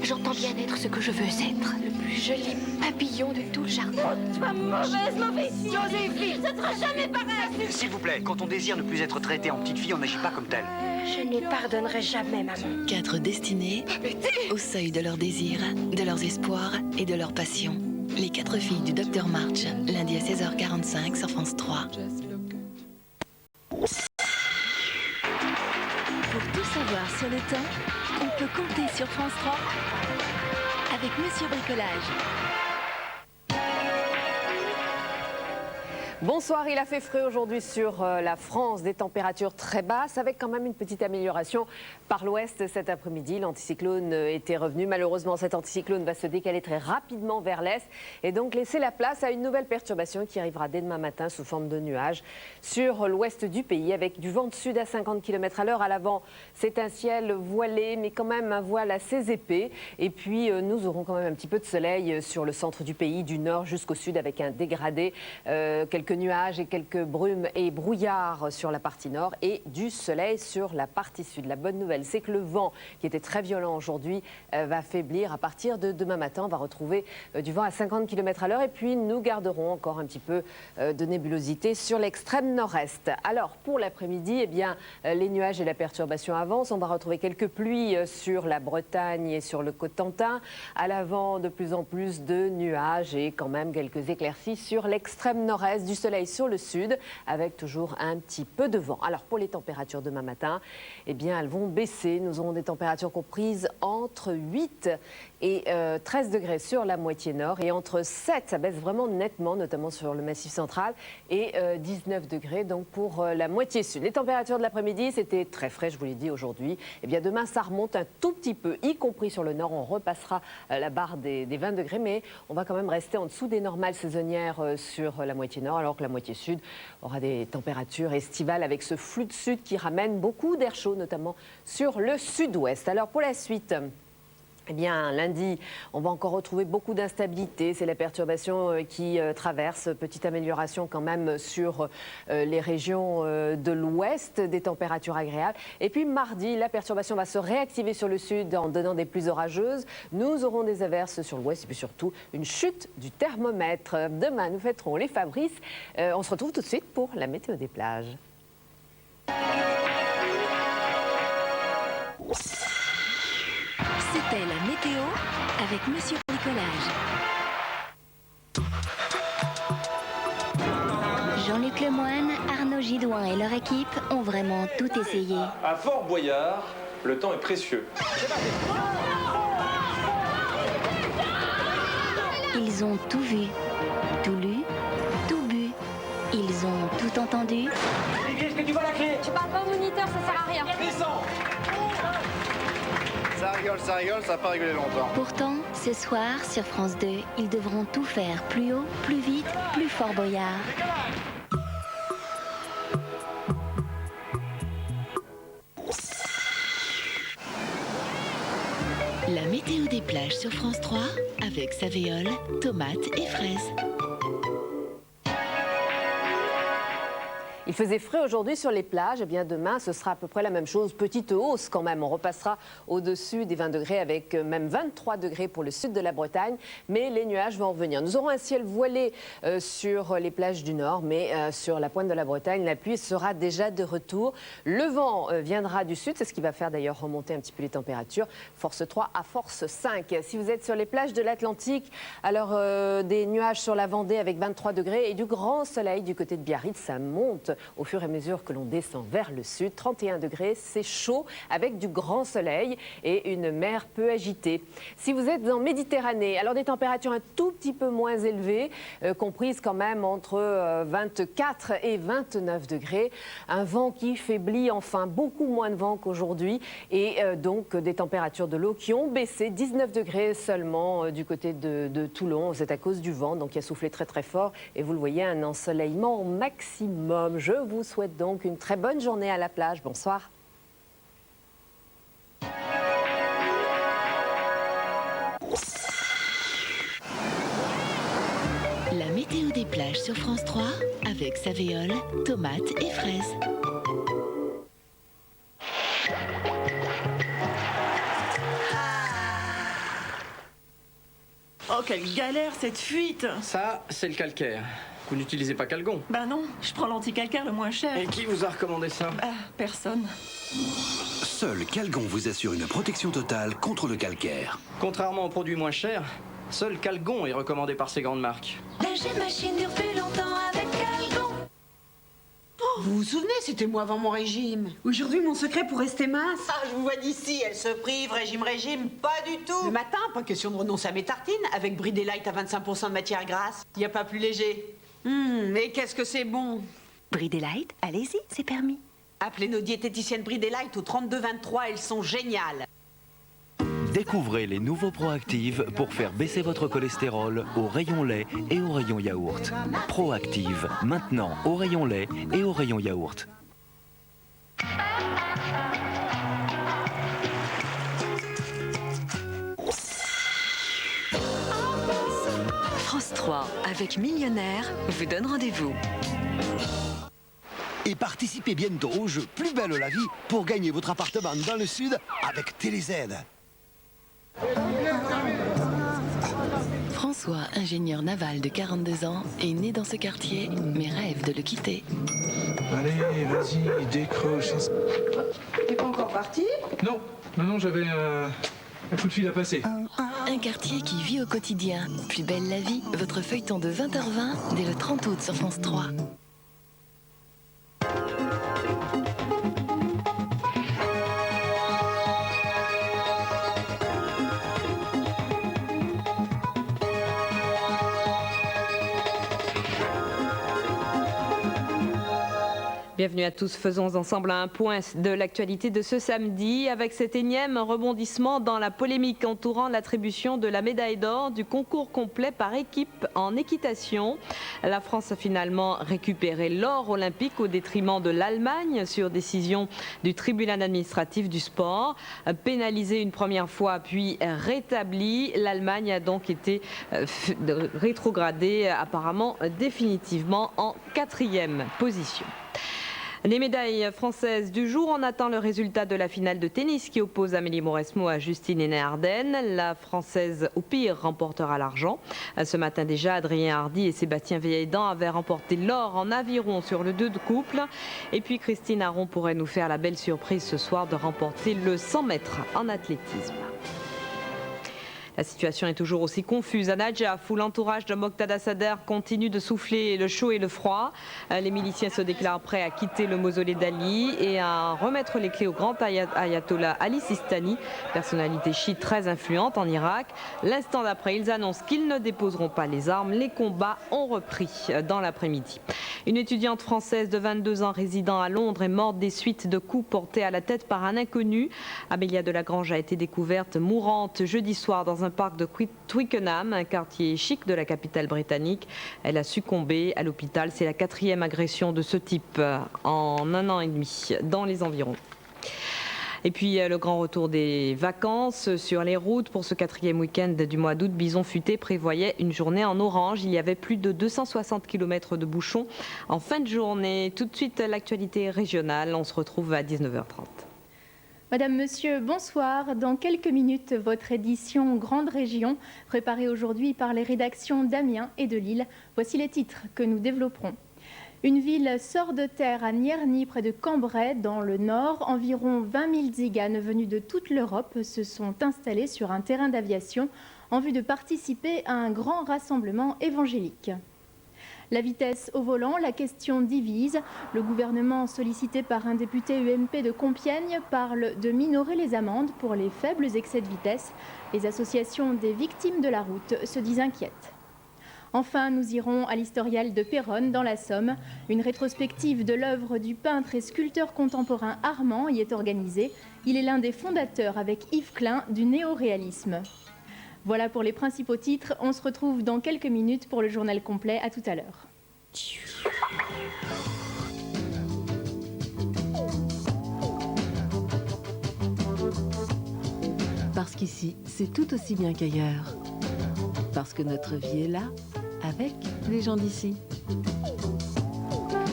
j'entends bien être ce que je veux être. Le plus joli papillon de tout le jardin. Tu es mauvaise Joséphine, ça ne sera jamais pareil. S'il vous plaît, quand on désire ne plus être traité en petite fille, on n'agit pas comme tel. Je ne les pardonnerai jamais, maman. 4 destinées au seuil de leurs désirs, de leurs espoirs et de leurs passions. Les 4 filles du Dr March, lundi à 16h45 sur France 3. savoir sur le temps, on peut compter sur France 3 avec Monsieur Bricolage. Bonsoir, il a fait frais aujourd'hui sur la France, des températures très basses avec quand même une petite amélioration par l'ouest cet après-midi. L'anticyclone était revenu. Malheureusement, cet anticyclone va se décaler très rapidement vers l'est et donc laisser la place à une nouvelle perturbation qui arrivera dès demain matin sous forme de nuages sur l'ouest du pays avec du vent de sud à 50 km/h. À l'avant, c'est un ciel voilé mais quand même un voile assez épais. Et puis, nous aurons quand même un petit peu de soleil sur le centre du pays, du nord jusqu'au sud avec un dégradé, quelques nuages et quelques brumes et brouillards sur la partie nord et du soleil sur la partie sud. La bonne nouvelle, c'est que le vent, qui était très violent aujourd'hui, va faiblir. À partir de demain matin, on va retrouver du vent à 50 km/h et puis nous garderons encore un petit peu de nébulosité sur l'extrême nord-est. Alors, pour l'après-midi, eh bien, les nuages et la perturbation avancent. On va retrouver quelques pluies sur la Bretagne et sur le Cotentin. À l'avant, de plus en plus de nuages et quand même quelques éclaircies sur l'extrême nord-est, du soleil sur le sud avec toujours un petit peu de vent. Alors pour les températures demain matin, eh bien elles vont baisser. Nous aurons des températures comprises entre 8 et 13 degrés sur la moitié nord et entre 7, ça baisse vraiment nettement, notamment sur le massif central, et 19 degrés donc pour la moitié sud. Les températures de l'après-midi, c'était très frais, je vous l'ai dit aujourd'hui. Eh bien demain, ça remonte un tout petit peu, y compris sur le nord. On repassera la barre des 20 degrés, mais on va quand même rester en dessous des normales saisonnières sur la moitié nord, alors que la moitié sud aura des températures estivales avec ce flux de sud qui ramène beaucoup d'air chaud, notamment sur le sud-ouest. Alors pour la suite, eh bien, lundi, on va encore retrouver beaucoup d'instabilité. C'est la perturbation qui traverse. Petite amélioration quand même sur les régions de l'ouest, des températures agréables. Et puis mardi, la perturbation va se réactiver sur le sud en donnant des pluies orageuses. Nous aurons des averses sur l'ouest et puis surtout une chute du thermomètre. Demain, nous fêterons les Fabrices. On se retrouve tout de suite pour la météo des plages. C'était la météo avec Monsieur Bricolage. Jean-Luc Lemoine, Arnaud Gidouin et leur équipe ont vraiment tout essayé. À Fort Boyard, le temps est précieux. Ils ont tout vu, tout lu, tout bu. Ils ont tout entendu. Olivier, est-ce que tu vois la clé? Tu parles pas au moniteur, ça sert à rien. Descends. Ça rigole, ça va pas rigoler longtemps. Pourtant, ce soir, sur France 2, ils devront tout faire plus haut, plus vite, plus fort Boyard. La météo des plages sur France 3 avec savéole, tomates et fraises. Il faisait frais aujourd'hui sur les plages. Eh bien, demain, ce sera à peu près la même chose. Petite hausse quand même. On repassera au-dessus des 20 degrés avec même 23 degrés pour le sud de la Bretagne. Mais les nuages vont revenir. Nous aurons un ciel voilé sur les plages du nord, mais sur la pointe de la Bretagne, la pluie sera déjà de retour. Le vent viendra du sud. C'est ce qui va faire d'ailleurs remonter un petit peu les températures. Force 3 à force 5. Si vous êtes sur les plages de l'Atlantique, alors des nuages sur la Vendée avec 23 degrés et du grand soleil du côté de Biarritz, ça monte au fur et à mesure que l'on descend vers le sud. 31 degrés, c'est chaud avec du grand soleil et une mer peu agitée. Si vous êtes en Méditerranée, alors des températures un tout petit peu moins élevées, comprises quand même entre 24 et 29 degrés. Un vent qui faiblit, enfin beaucoup moins de vent qu'aujourd'hui et donc des températures de l'eau qui ont baissé. 19 degrés seulement du côté de Toulon. C'est à cause du vent, donc il a soufflé très très fort et vous le voyez, un ensoleillement au maximum. Je vous souhaite donc une très bonne journée à la plage. Bonsoir. La météo des plages sur France 3 avec savéole, tomates et fraises. Oh, quelle galère cette fuite! Ça, c'est le calcaire. Vous n'utilisez pas Calgon? Bah non, je prends l'anti-calcaire le moins cher. Et qui vous a recommandé ça? Bah, personne. Seul Calgon vous assure une protection totale contre le calcaire. Contrairement aux produits moins chers, seul Calgon est recommandé par ces grandes marques. Lâcher machine dure plus longtemps avec Calgon. Oh, Vous vous souvenez, c'était moi avant mon régime. Aujourd'hui, mon secret pour rester mince. Ah, je vous vois d'ici, elle se prive, régime, pas du tout. Le matin, pas question de renoncer à mes tartines, avec Brie Delight à 25% de matière grasse. Y a pas plus léger. Mais qu'est-ce que c'est bon. Brie Delight, allez-y, c'est permis. Appelez nos diététiciennes Brie Delight au 3223, elles sont géniales. Découvrez les nouveaux Proactive pour faire baisser votre cholestérol au rayon lait et au rayon yaourt. Proactive, maintenant au rayon lait et au rayon yaourt. France 3, avec Millionnaire, vous donne rendez-vous. Et participez bientôt au jeu Plus belle la vie pour gagner votre appartement dans le sud avec TéléZ. François, ingénieur naval de 42 ans, est né dans ce quartier, mais rêve de le quitter. Allez, vas-y, décroche. T'es pas encore parti? Non, j'avais un coup de fil à passer. Un quartier qui vit au quotidien. Plus belle la vie, votre feuilleton de 20h20 dès le 30 août sur France 3. Bienvenue à tous, faisons ensemble un point de l'actualité de ce samedi avec cet énième rebondissement dans la polémique entourant l'attribution de la médaille d'or du concours complet par équipe en équitation. La France a finalement récupéré l'or olympique au détriment de l'Allemagne sur décision du tribunal administratif du sport. Pénalisée une première fois puis rétablie, l'Allemagne a donc été rétrogradée apparemment définitivement en 4e position. Les médailles françaises du jour, on attend le résultat de la finale de tennis qui oppose Amélie Mauresmo à Justine Henin-Ardenne. La Française au pire remportera l'argent. Ce matin déjà, Adrien Hardy et Sébastien Vieildan avaient remporté l'or en aviron sur le 2 de couple. Et puis Christine Aron pourrait nous faire la belle surprise ce soir de remporter le 100 mètres en athlétisme. La situation est toujours aussi confuse. À Nadjaf, où l'entourage de Moqtada Sader continue de souffler le chaud et le froid. Les miliciens se déclarent prêts à quitter le mausolée d'Ali et à remettre les clés au grand ayatollah Ali Sistani, personnalité chiite très influente en Irak. L'instant d'après, ils annoncent qu'ils ne déposeront pas les armes. Les combats ont repris dans l'après-midi. Une étudiante française de 22 ans résidant à Londres est morte des suites de coups portés à la tête par un inconnu. Amélia Delagrange a été découverte mourante jeudi soir dans un parc de Twickenham, un quartier chic de la capitale britannique. Elle a succombé à l'hôpital. C'est la 4e agression de ce type en 1 an et demi dans les environs. Et puis le grand retour des vacances sur les routes pour ce 4e week-end du mois d'août. Bison Futé prévoyait une journée en orange. Il y avait plus de 260 km de bouchons en fin de journée. Tout de suite, l'actualité régionale. On se retrouve à 19h30. Madame, Monsieur, bonsoir. Dans quelques minutes, votre édition Grande Région, préparée aujourd'hui par les rédactions d'Amiens et de Lille. Voici les titres que nous développerons. Une ville sort de terre à Nierny, près de Cambrai, dans le nord. Environ 20 000 tziganes venus de toute l'Europe se sont installés sur un terrain d'aviation en vue de participer à un grand rassemblement évangélique. La vitesse au volant, la question divise. Le gouvernement, sollicité par un député UMP de Compiègne, parle de minorer les amendes pour les faibles excès de vitesse. Les associations des victimes de la route se disent inquiètes. Enfin, nous irons à l'Historial de Péronne, dans la Somme. Une rétrospective de l'œuvre du peintre et sculpteur contemporain Armand y est organisée. Il est l'un des fondateurs, avec Yves Klein, du néo-réalisme. Voilà pour les principaux titres. On se retrouve dans quelques minutes pour le journal complet. À tout à l'heure. Parce qu'ici, c'est tout aussi bien qu'ailleurs. Parce que notre vie est là, avec les gens d'ici.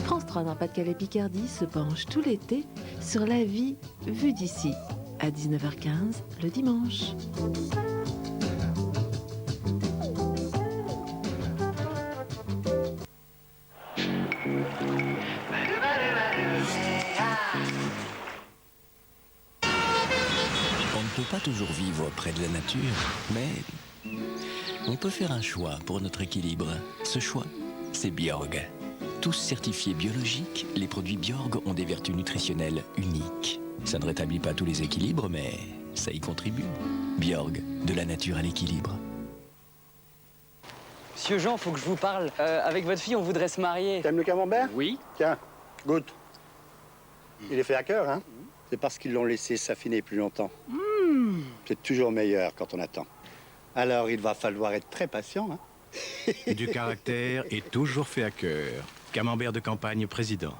France 3 dans Pas-de-Calais Picardie se penche tout l'été sur la vie vue d'ici, à 19h15 le dimanche. On ne peut pas toujours vivre près de la nature, mais on peut faire un choix pour notre équilibre. Ce choix, c'est Bjorg. Tous certifiés biologiques, les produits Bjorg ont des vertus nutritionnelles uniques. Ça ne rétablit pas tous les équilibres, mais ça y contribue. Bjorg, de la nature à l'équilibre. Monsieur Jean, faut que je vous parle. Avec votre fille, on voudrait se marier. T'aimes le camembert? Oui. Tiens, goûte. Il est fait à cœur, hein? C'est parce qu'ils l'ont laissé s'affiner plus longtemps. C'est toujours meilleur quand on attend. Alors, il va falloir être très patient, hein? Du caractère et toujours fait à cœur. Camembert de campagne président.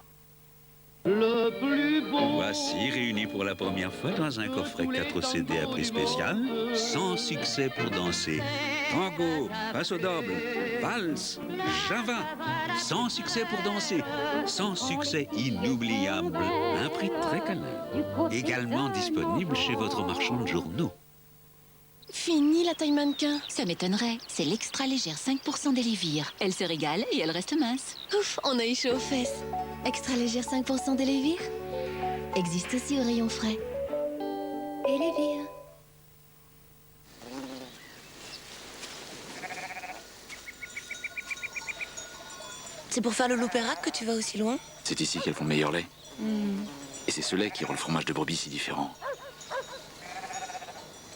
Le plus beau. Voici réunis pour la première fois dans un coffret 4 CD à prix spécial. 100 succès pour danser. Tango, passo doble, valse, java. 100 succès pour danser. 100 succès inoubliables. Un prix très câlin. Également disponible chez votre marchand de journaux. Fini la taille mannequin. Ça m'étonnerait. C'est l'extra légère 5% d'Elévir. Elle se régale et elle reste mince. Ouf, on a eu chaud aux fesses. Extra légère 5% d'Elévir existe aussi au rayon frais. Elévir. C'est pour faire le loupérac que tu vas aussi loin? C'est ici qu'elles font le meilleur lait. Et c'est ce lait qui rend le fromage de brebis si différent.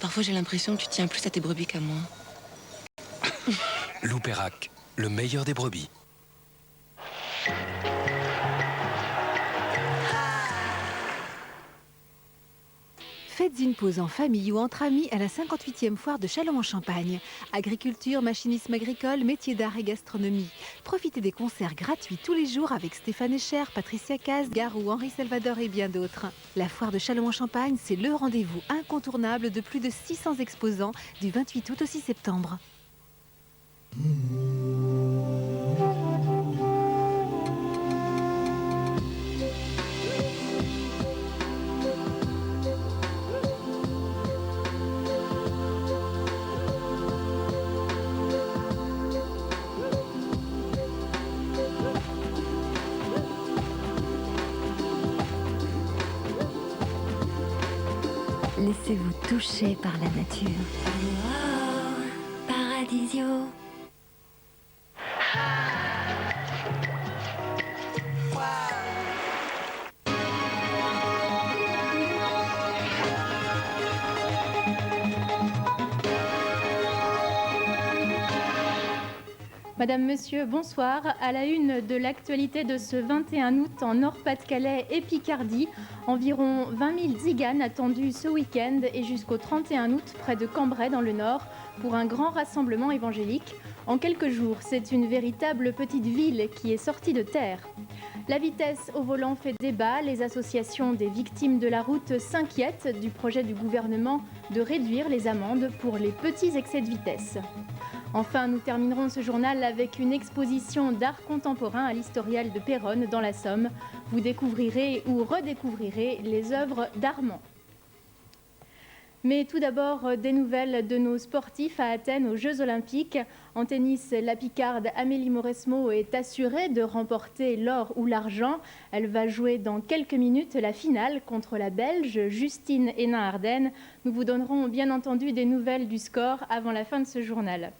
Parfois, j'ai l'impression que tu tiens plus à tes brebis qu'à moi. Loupérac, le meilleur des brebis. Faites une pause en famille ou entre amis à la 58e foire de Châlons-en-Champagne. Agriculture, machinisme agricole, métiers d'art et gastronomie. Profitez des concerts gratuits tous les jours avec Stéphane Echer, Patricia Caz, Garou, Henri Salvador et bien d'autres. La foire de Châlons-en-Champagne, c'est le rendez-vous incontournable de plus de 600 exposants du 28 août au 6 septembre. Laissez-vous toucher par la nature. Oh, paradisio. Madame, Monsieur, bonsoir. À la une de l'actualité de ce 21 août en Nord-Pas-de-Calais et Picardie, environ 20 000 tziganes attendus ce week-end et jusqu'au 31 août près de Cambrai dans le Nord pour un grand rassemblement évangélique. En quelques jours, c'est une véritable petite ville qui est sortie de terre. La vitesse au volant fait débat. Les associations des victimes de la route s'inquiètent du projet du gouvernement de réduire les amendes pour les petits excès de vitesse. Enfin, nous terminerons ce journal avec une exposition d'art contemporain à l'Historial de Péronne dans la Somme. Vous découvrirez ou redécouvrirez les œuvres d'Armand. Mais tout d'abord, des nouvelles de nos sportifs à Athènes aux Jeux Olympiques. En tennis, la Picarde Amélie Mauresmo est assurée de remporter l'or ou l'argent. Elle va jouer dans quelques minutes la finale contre la Belge Justine Hénin-Ardenne. Nous vous donnerons bien entendu des nouvelles du score avant la fin de ce journal.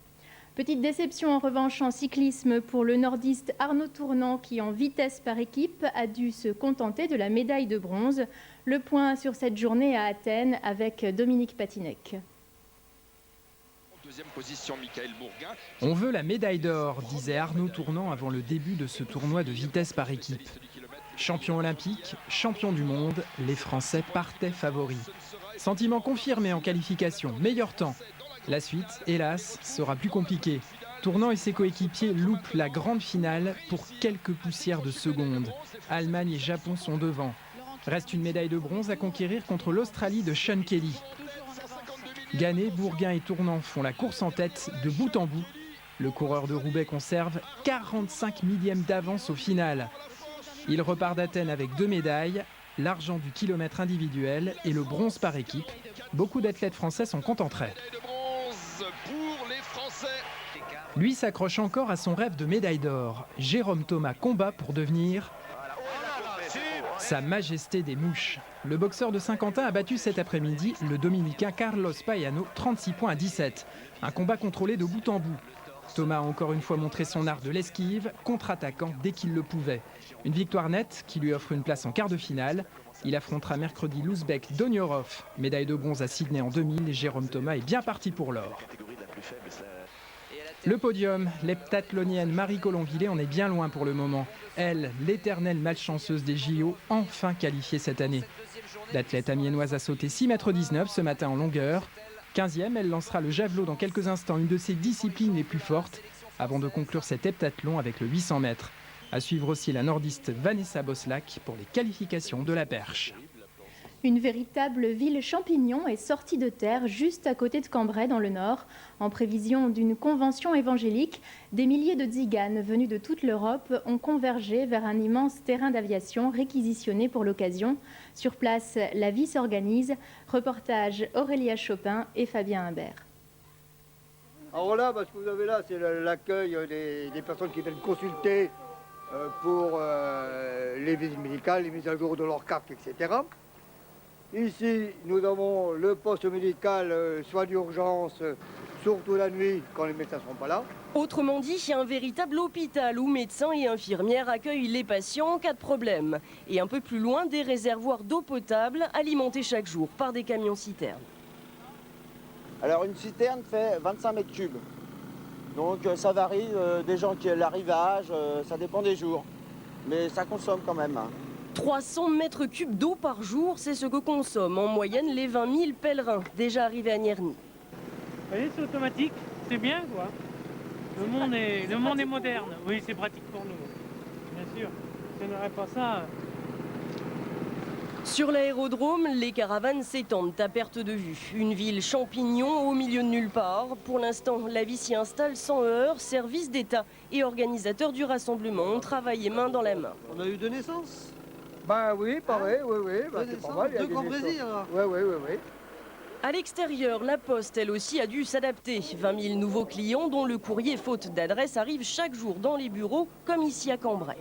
Petite déception en revanche en cyclisme pour le nordiste Arnaud Tournant qui en vitesse par équipe a dû se contenter de la médaille de bronze. Le point sur cette journée à Athènes avec Dominique Patinec. Deuxième position, Michael Bourgain. On veut la médaille d'or, disait Arnaud Tournant avant le début de ce tournoi de vitesse par équipe. Champion olympique, champion du monde, les Français partaient favoris. Sentiment confirmé en qualification, meilleur temps. La suite, hélas, sera plus compliquée. Tournant et ses coéquipiers loupent la grande finale pour quelques poussières de secondes. Allemagne et Japon sont devant. Reste une médaille de bronze à conquérir contre l'Australie de Sean Kelly. Gannet, Bourgain et Tournant font la course en tête de bout en bout. Le coureur de Roubaix conserve 45 millièmes d'avance au final. Il repart d'Athènes avec 2 médailles, l'argent du kilomètre individuel et le bronze par équipe. Beaucoup d'athlètes français sont contenteraient. Lui s'accroche encore à son rêve de médaille d'or. Jérôme Thomas combat pour devenir Sa Majesté des Mouches. Le boxeur de Saint-Quentin a battu cet après-midi le Dominicain Carlos Payano 36 points à 17. Un combat contrôlé de bout en bout. Thomas a encore une fois montré son art de l'esquive, contre-attaquant dès qu'il le pouvait. Une victoire nette qui lui offre une place en quart de finale. Il affrontera mercredi l'Ouzbek Doniorov, médaille de bronze à Sydney en 2000, et Jérôme Thomas est bien parti pour l'or. Le podium, l'heptathlonienne Marie Colomvillé en est bien loin pour le moment. Elle, l'éternelle malchanceuse des JO, enfin qualifiée cette année. L'athlète amiénoise a sauté 6,19 m ce matin en longueur. 15e, elle lancera le javelot dans quelques instants, une de ses disciplines les plus fortes, avant de conclure cet heptathlon avec le 800 mètres. À suivre aussi la nordiste Vanessa Boslak pour les qualifications de la perche. Une véritable ville champignon est sortie de terre juste à côté de Cambrai dans le nord. En prévision d'une convention évangélique, des milliers de tziganes venus de toute l'Europe ont convergé vers un immense terrain d'aviation réquisitionné pour l'occasion. Sur place, la vie s'organise. Reportage Aurélia Chopin et Fabien Imbert. Alors voilà, ce que vous avez là, c'est l'accueil des personnes qui viennent consulter pour les visites médicales, les mises à jour de leur carte, etc. Ici, nous avons le poste médical, soins d'urgence, surtout la nuit, quand les médecins ne sont pas là. Autrement dit, il y a un véritable hôpital où médecins et infirmières accueillent les patients en cas de problème. Et un peu plus loin, des réservoirs d'eau potable alimentés chaque jour par des camions-citernes. Alors une citerne fait 25 mètres cubes. Donc ça varie des gens qui l'arrivage, ça dépend des jours. Mais ça consomme quand même. 300 mètres cubes d'eau par jour, c'est ce que consomment en moyenne les 20 000 pèlerins déjà arrivés à Nierny. Vous voyez, c'est automatique, c'est bien quoi. Le monde est moderne, oui c'est pratique pour nous, bien sûr. Si on n'aurait pas ça... Sur l'aérodrome, les caravanes s'étendent à perte de vue. Une ville champignon au milieu de nulle part. Pour l'instant, la vie s'y installe sans heurts. Service d'État et organisateurs du rassemblement ont travaillé main dans la main. On a eu 2 naissances? Bah oui, pareil, oui. C'est pas mal. 2 grands Brésil alors. Oui. À l'extérieur, la Poste, elle aussi, a dû s'adapter. 20 000 nouveaux clients dont le courrier faute d'adresse arrive chaque jour dans les bureaux, comme ici à Cambrai.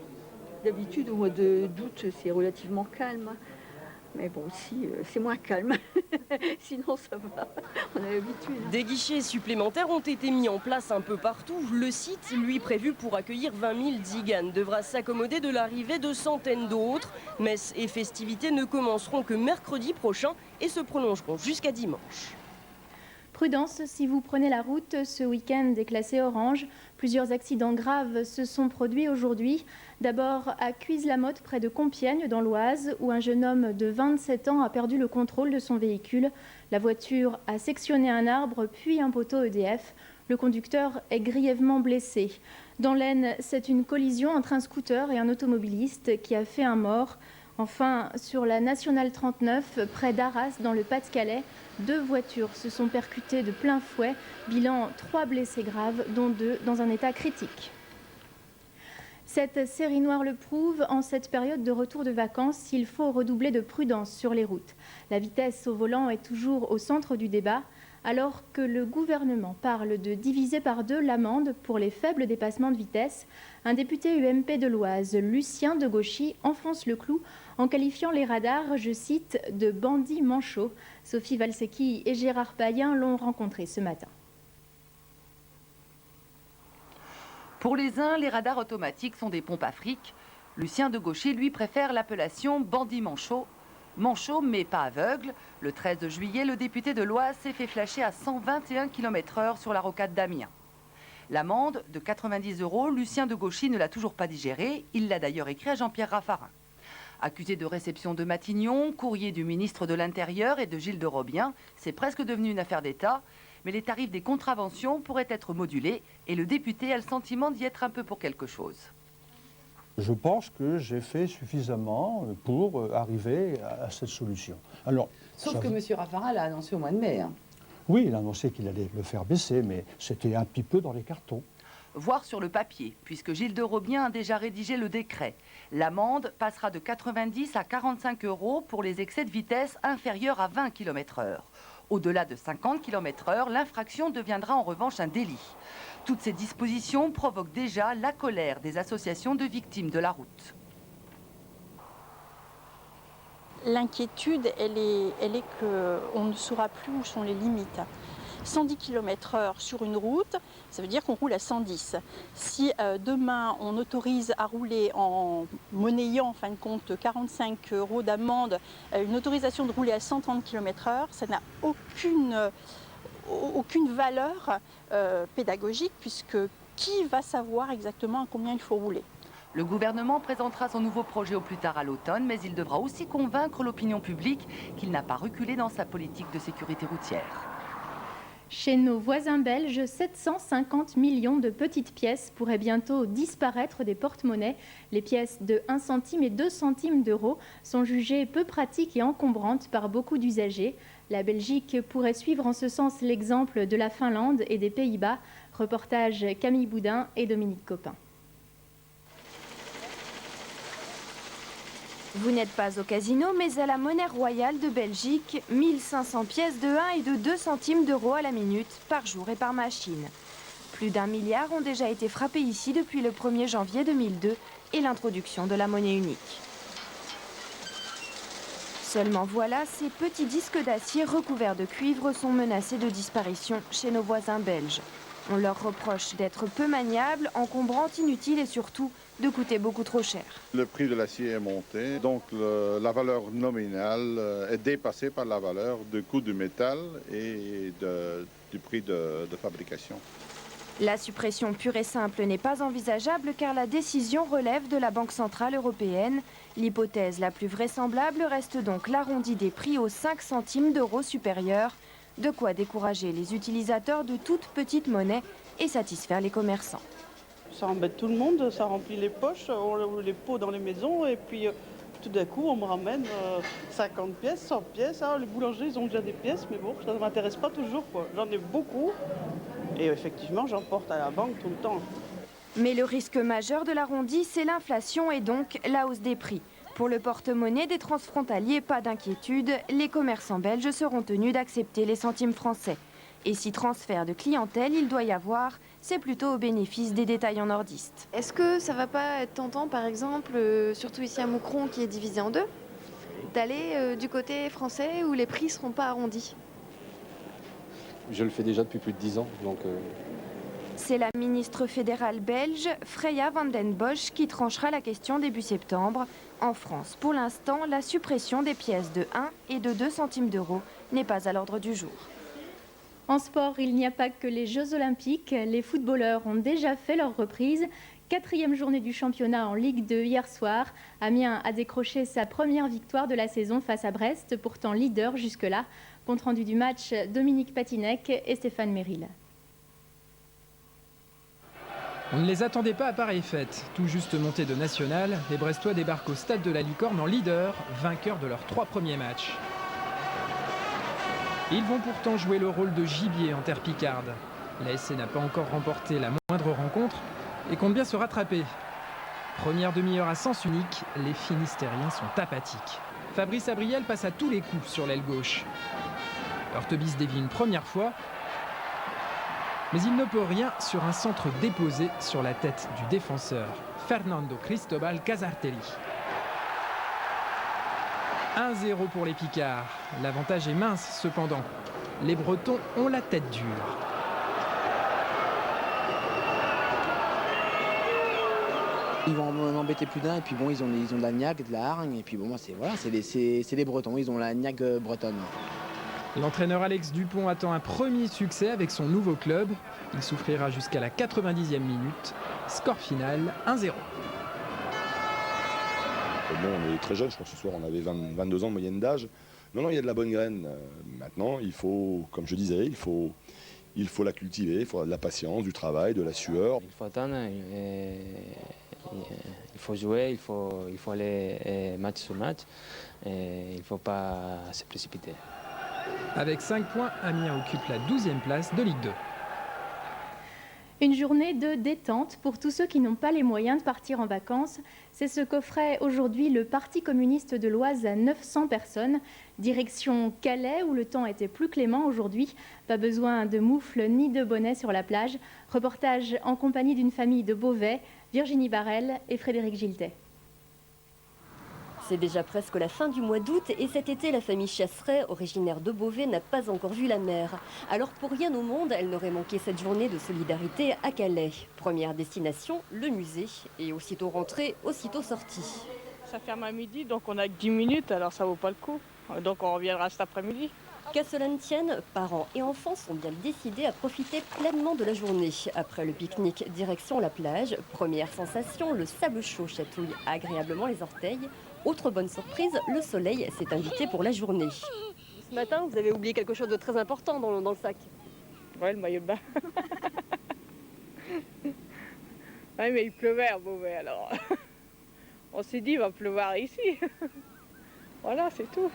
D'habitude, au mois d'août, c'est relativement calme. Mais bon, si, c'est moins calme. Sinon, ça va. On a l'habitude. Des guichets supplémentaires ont été mis en place un peu partout. Le site, lui prévu pour accueillir 20 000 tziganes, devra s'accommoder de l'arrivée de centaines d'autres. Messes et festivités ne commenceront que mercredi prochain et se prolongeront jusqu'à dimanche. Prudence, si vous prenez la route, ce week-end est classé orange. Plusieurs accidents graves se sont produits aujourd'hui. D'abord à Cuise-la-Motte, près de Compiègne, dans l'Oise, où un jeune homme de 27 ans a perdu le contrôle de son véhicule. La voiture a sectionné un arbre, puis un poteau EDF. Le conducteur est grièvement blessé. Dans l'Aisne, c'est une collision entre un scooter et un automobiliste qui a fait un mort. Enfin, sur la nationale 39, près d'Arras, dans le Pas-de-Calais, 2 voitures se sont percutées de plein fouet. Bilan 3 blessés graves, dont 2 dans un état critique. Cette série noire le prouve, en cette période de retour de vacances, il faut redoubler de prudence sur les routes. La vitesse au volant est toujours au centre du débat. Alors que le gouvernement parle de diviser par 2 l'amende pour les faibles dépassements de vitesse, un député UMP de l'Oise, Lucien de Gauchy, enfonce le clou en qualifiant les radars, je cite, de bandits manchots. Sophie Valsecki et Gérard Payen l'ont rencontré ce matin. Pour les uns, les radars automatiques sont des pompes à fric. Lucien de Gauchy, lui, préfère l'appellation bandit manchot. Manchot, mais pas aveugle. Le 13 juillet, le député de l'Oise s'est fait flasher à 121 km/h sur la rocade d'Amiens. L'amende de 90 €, Lucien de Gauchy ne l'a toujours pas digérée. Il l'a d'ailleurs écrit à Jean-Pierre Raffarin. Accusé de réception de Matignon, courrier du ministre de l'Intérieur et de Gilles de Robien, c'est presque devenu une affaire d'État. Mais les tarifs des contraventions pourraient être modulés et le député a le sentiment d'y être un peu pour quelque chose. Je pense que j'ai fait suffisamment pour arriver à cette solution. Alors, sauf que M. Raffarin l'a annoncé au mois de mai. Oui, il a annoncé qu'il allait le faire baisser, mais c'était un petit peu dans les cartons. Voire sur le papier, puisque Gilles de Robien a déjà rédigé le décret. L'amende passera de 90 à 45 € pour les excès de vitesse inférieurs à 20 km/h. Au-delà de 50 km/h, l'infraction deviendra en revanche un délit. Toutes ces dispositions provoquent déjà la colère des associations de victimes de la route. L'inquiétude, elle est qu'on ne saura plus où sont les limites. 110 km/h sur une route, ça veut dire qu'on roule à 110. Si demain on autorise à rouler en monnayant en fin de compte 45 € d'amende, une autorisation de rouler à 130 km/h, ça n'a aucune valeur pédagogique, puisque qui va savoir exactement à combien il faut rouler? Le gouvernement présentera son nouveau projet au plus tard à l'automne, mais il devra aussi convaincre l'opinion publique qu'il n'a pas reculé dans sa politique de sécurité routière. Chez nos voisins belges, 750 millions de petites pièces pourraient bientôt disparaître des porte-monnaies. Les pièces de 1 centime et 2 centimes d'euros sont jugées peu pratiques et encombrantes par beaucoup d'usagers. La Belgique pourrait suivre en ce sens l'exemple de la Finlande et des Pays-Bas. Reportage Camille Boudin et Dominique Copin. Vous n'êtes pas au casino, mais à la monnaie royale de Belgique, 1500 pièces de 1 et de 2 centimes d'euros à la minute, par jour et par machine. Plus d'1 milliard ont déjà été frappés ici depuis le 1er janvier 2002 et l'introduction de la monnaie unique. Seulement voilà, ces petits disques d'acier recouverts de cuivre sont menacés de disparition chez nos voisins belges. On leur reproche d'être peu maniables, encombrants, inutiles et surtout de coûter beaucoup trop cher. Le prix de l'acier est monté, donc la valeur nominale est dépassée par la valeur du coût du métal et du prix de fabrication. La suppression pure et simple n'est pas envisageable car la décision relève de la Banque centrale européenne. L'hypothèse la plus vraisemblable reste donc l'arrondi des prix aux 5 centimes d'euros supérieurs. De quoi décourager les utilisateurs de toute petite monnaie et satisfaire les commerçants. Ça embête tout le monde, ça remplit les poches, on roule les pots dans les maisons et puis tout d'un coup on me ramène 50 pièces, 100 pièces. Ah, les boulangers ils ont déjà des pièces mais bon ça ne m'intéresse pas toujours quoi. J'en ai beaucoup et effectivement j'en porte à la banque tout le temps. Mais le risque majeur de l'arrondi c'est l'inflation et donc la hausse des prix. Pour le porte-monnaie des transfrontaliers, pas d'inquiétude, les commerçants belges seront tenus d'accepter les centimes français. Et si transfert de clientèle il doit y avoir, c'est plutôt au bénéfice des détaillants nordistes. Est-ce que ça va pas être tentant, par exemple, surtout ici à Moucron qui est divisé en deux, d'aller du côté français où les prix ne seront pas arrondis? Je le fais déjà depuis plus de 10 ans, donc... C'est la ministre fédérale belge, Freya van den Bosch, qui tranchera la question début septembre. En France, pour l'instant, la suppression des pièces de 1 et de 2 centimes d'euros n'est pas à l'ordre du jour. En sport, il n'y a pas que les Jeux Olympiques. Les footballeurs ont déjà fait leur reprise. 4e journée du championnat en Ligue 2 hier soir. Amiens a décroché sa première victoire de la saison face à Brest, pourtant leader jusque-là. Compte rendu du match, Dominique Patinec et Stéphane Méril. On ne les attendait pas à pareille fête. Tout juste montés de national, les Brestois débarquent au stade de la Licorne en leader, vainqueurs de leurs 3 premiers matchs. Ils vont pourtant jouer le rôle de gibier en terre picarde. La SC n'a pas encore remporté la moindre rencontre et compte bien se rattraper. Première demi-heure à sens unique, les Finistériens sont apathiques. Fabrice Abriel passe à tous les coups sur l'aile gauche. Hortebis dévie une première fois, mais il ne peut rien sur un centre déposé sur la tête du défenseur, Fernando Cristobal Casartelli. 1-0 pour les Picards. L'avantage est mince cependant. Les Bretons ont la tête dure. Ils vont en embêter plus d'un et puis bon ils ont de la niaque, de la hargne et puis bon moi c'est les Bretons, ils ont la niaque bretonne. L'entraîneur Alex Dupont attend un premier succès avec son nouveau club. Il souffrira jusqu'à la 90e minute. Score final 1-0. Bon, on est très jeunes, je crois que ce soir on avait 22 ans de moyenne d'âge. Non, il y a de la bonne graine. Maintenant, il faut, comme je disais, il faut la cultiver, il faut de la patience, du travail, de la sueur. Il faut attendre, il faut jouer, il faut aller match sur match, et il ne faut pas se précipiter. Avec 5 points, Amiens occupe la 12e place de Ligue 2. Une journée de détente pour tous ceux qui n'ont pas les moyens de partir en vacances. C'est ce qu'offrait aujourd'hui le Parti communiste de l'Oise à 900 personnes. Direction Calais où le temps était plus clément aujourd'hui. Pas besoin de moufles ni de bonnets sur la plage. Reportage en compagnie d'une famille de Beauvais, Virginie Barrel et Frédéric Giltet. C'est déjà presque la fin du mois d'août et cet été, la famille Chasseret, originaire de Beauvais, n'a pas encore vu la mer. Alors pour rien au monde, elle n'aurait manqué cette journée de solidarité à Calais. Première destination, le musée. Et aussitôt rentrée, aussitôt sortie. Ça ferme à midi, donc on a que 10 minutes, alors ça vaut pas le coup. Donc on reviendra cet après-midi. Qu'à cela ne tienne, parents et enfants sont bien décidés à profiter pleinement de la journée. Après le pique-nique, direction la plage. Première sensation, le sable chaud chatouille agréablement les orteils. Autre bonne surprise, le soleil s'est invité pour la journée. Ce matin, vous avez oublié quelque chose de très important dans le sac. Ouais, le maillot de bain. Ouais, mais il pleuvait à Beauvais, alors on s'est dit, il va pleuvoir ici. Voilà, c'est tout.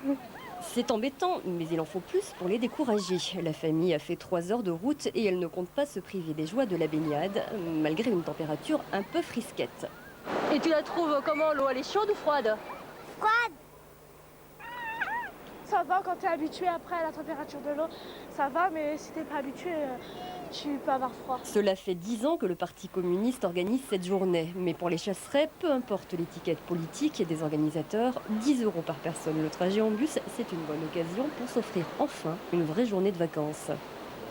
C'est embêtant, mais il en faut plus pour les décourager. La famille a fait 3 heures de route et elle ne compte pas se priver des joies de la baignade, malgré une température un peu frisquette. Et tu la trouves comment, l'eau? Elle est chaude ou froide? Froide. Ça va quand tu es habitué après à la température de l'eau, ça va, mais si tu n'es pas habitué, tu peux avoir froid. Cela fait 10 ans que le Parti communiste organise cette journée. Mais pour les Chasseret, peu importe l'étiquette politique des organisateurs, 10 € par personne. Le trajet en bus, c'est une bonne occasion pour s'offrir enfin une vraie journée de vacances.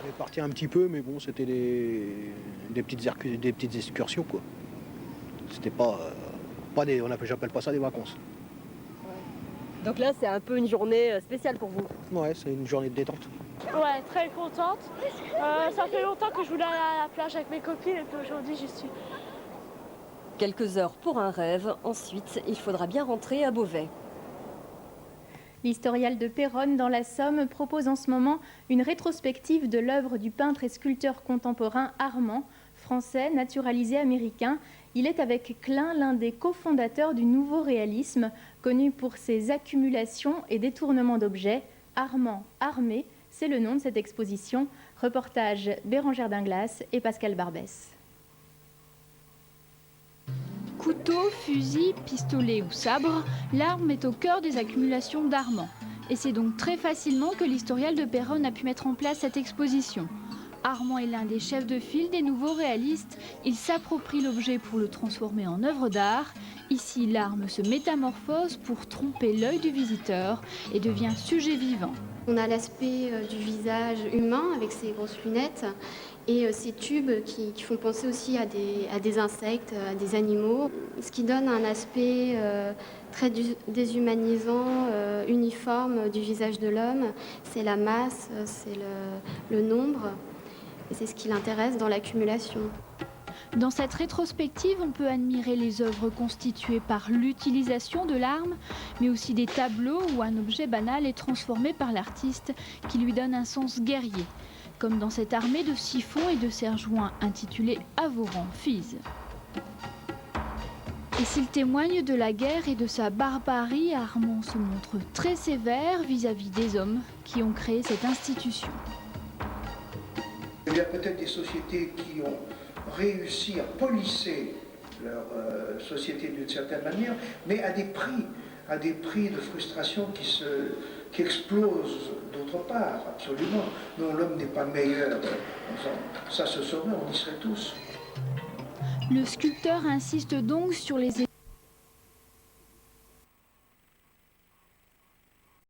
On est parti un petit peu, mais bon, c'était des petites excursions, quoi. C'était pas des, j'appelle pas ça des vacances. Donc là, c'est un peu une journée spéciale pour vous. Ouais, c'est une journée de détente. Ouais, très contente. Ça fait longtemps que je voulais aller à la plage avec mes copines et puis aujourd'hui, j'y suis. Quelques heures pour un rêve. Ensuite, il faudra bien rentrer à Beauvais. L'Historial de Péronne, dans la Somme, propose en ce moment une rétrospective de l'œuvre du peintre et sculpteur contemporain Armand, français, naturalisé américain. Il est avec Klein l'un des cofondateurs du nouveau réalisme, connu pour ses accumulations et détournements d'objets. Armand armé, c'est le nom de cette exposition. Reportage Bérangère Dinglas et Pascal Barbès. Couteau, fusil, pistolet ou sabre, l'arme est au cœur des accumulations d'Armand. Et c'est donc très facilement que l'Historial de Péronne a pu mettre en place cette exposition. Armand est l'un des chefs de file des nouveaux réalistes. Il s'approprie l'objet pour le transformer en œuvre d'art. Ici, l'arme se métamorphose pour tromper l'œil du visiteur et devient sujet vivant. On a l'aspect du visage humain avec ses grosses lunettes et ces tubes qui font penser aussi à des insectes, à des animaux, ce qui donne un aspect très déshumanisant, uniforme du visage de l'homme. C'est la masse, c'est le nombre, et c'est ce qui l'intéresse dans l'accumulation. Dans cette rétrospective, on peut admirer les œuvres constituées par l'utilisation de l'arme, mais aussi des tableaux où un objet banal est transformé par l'artiste qui lui donne un sens guerrier, comme dans cette armée de siphons et de serre-joints intitulée « À vos rangs, Fils ». Et s'il témoigne de la guerre et de sa barbarie, Armand se montre très sévère vis-à-vis des hommes qui ont créé cette institution. Il y a peut-être des sociétés qui ont réussi à polisser leur société d'une certaine manière, mais à des prix de frustration qui explosent d'autre part, absolument. Non, l'homme n'est pas meilleur. Ça se saurait, on y serait tous. Le sculpteur insiste donc sur les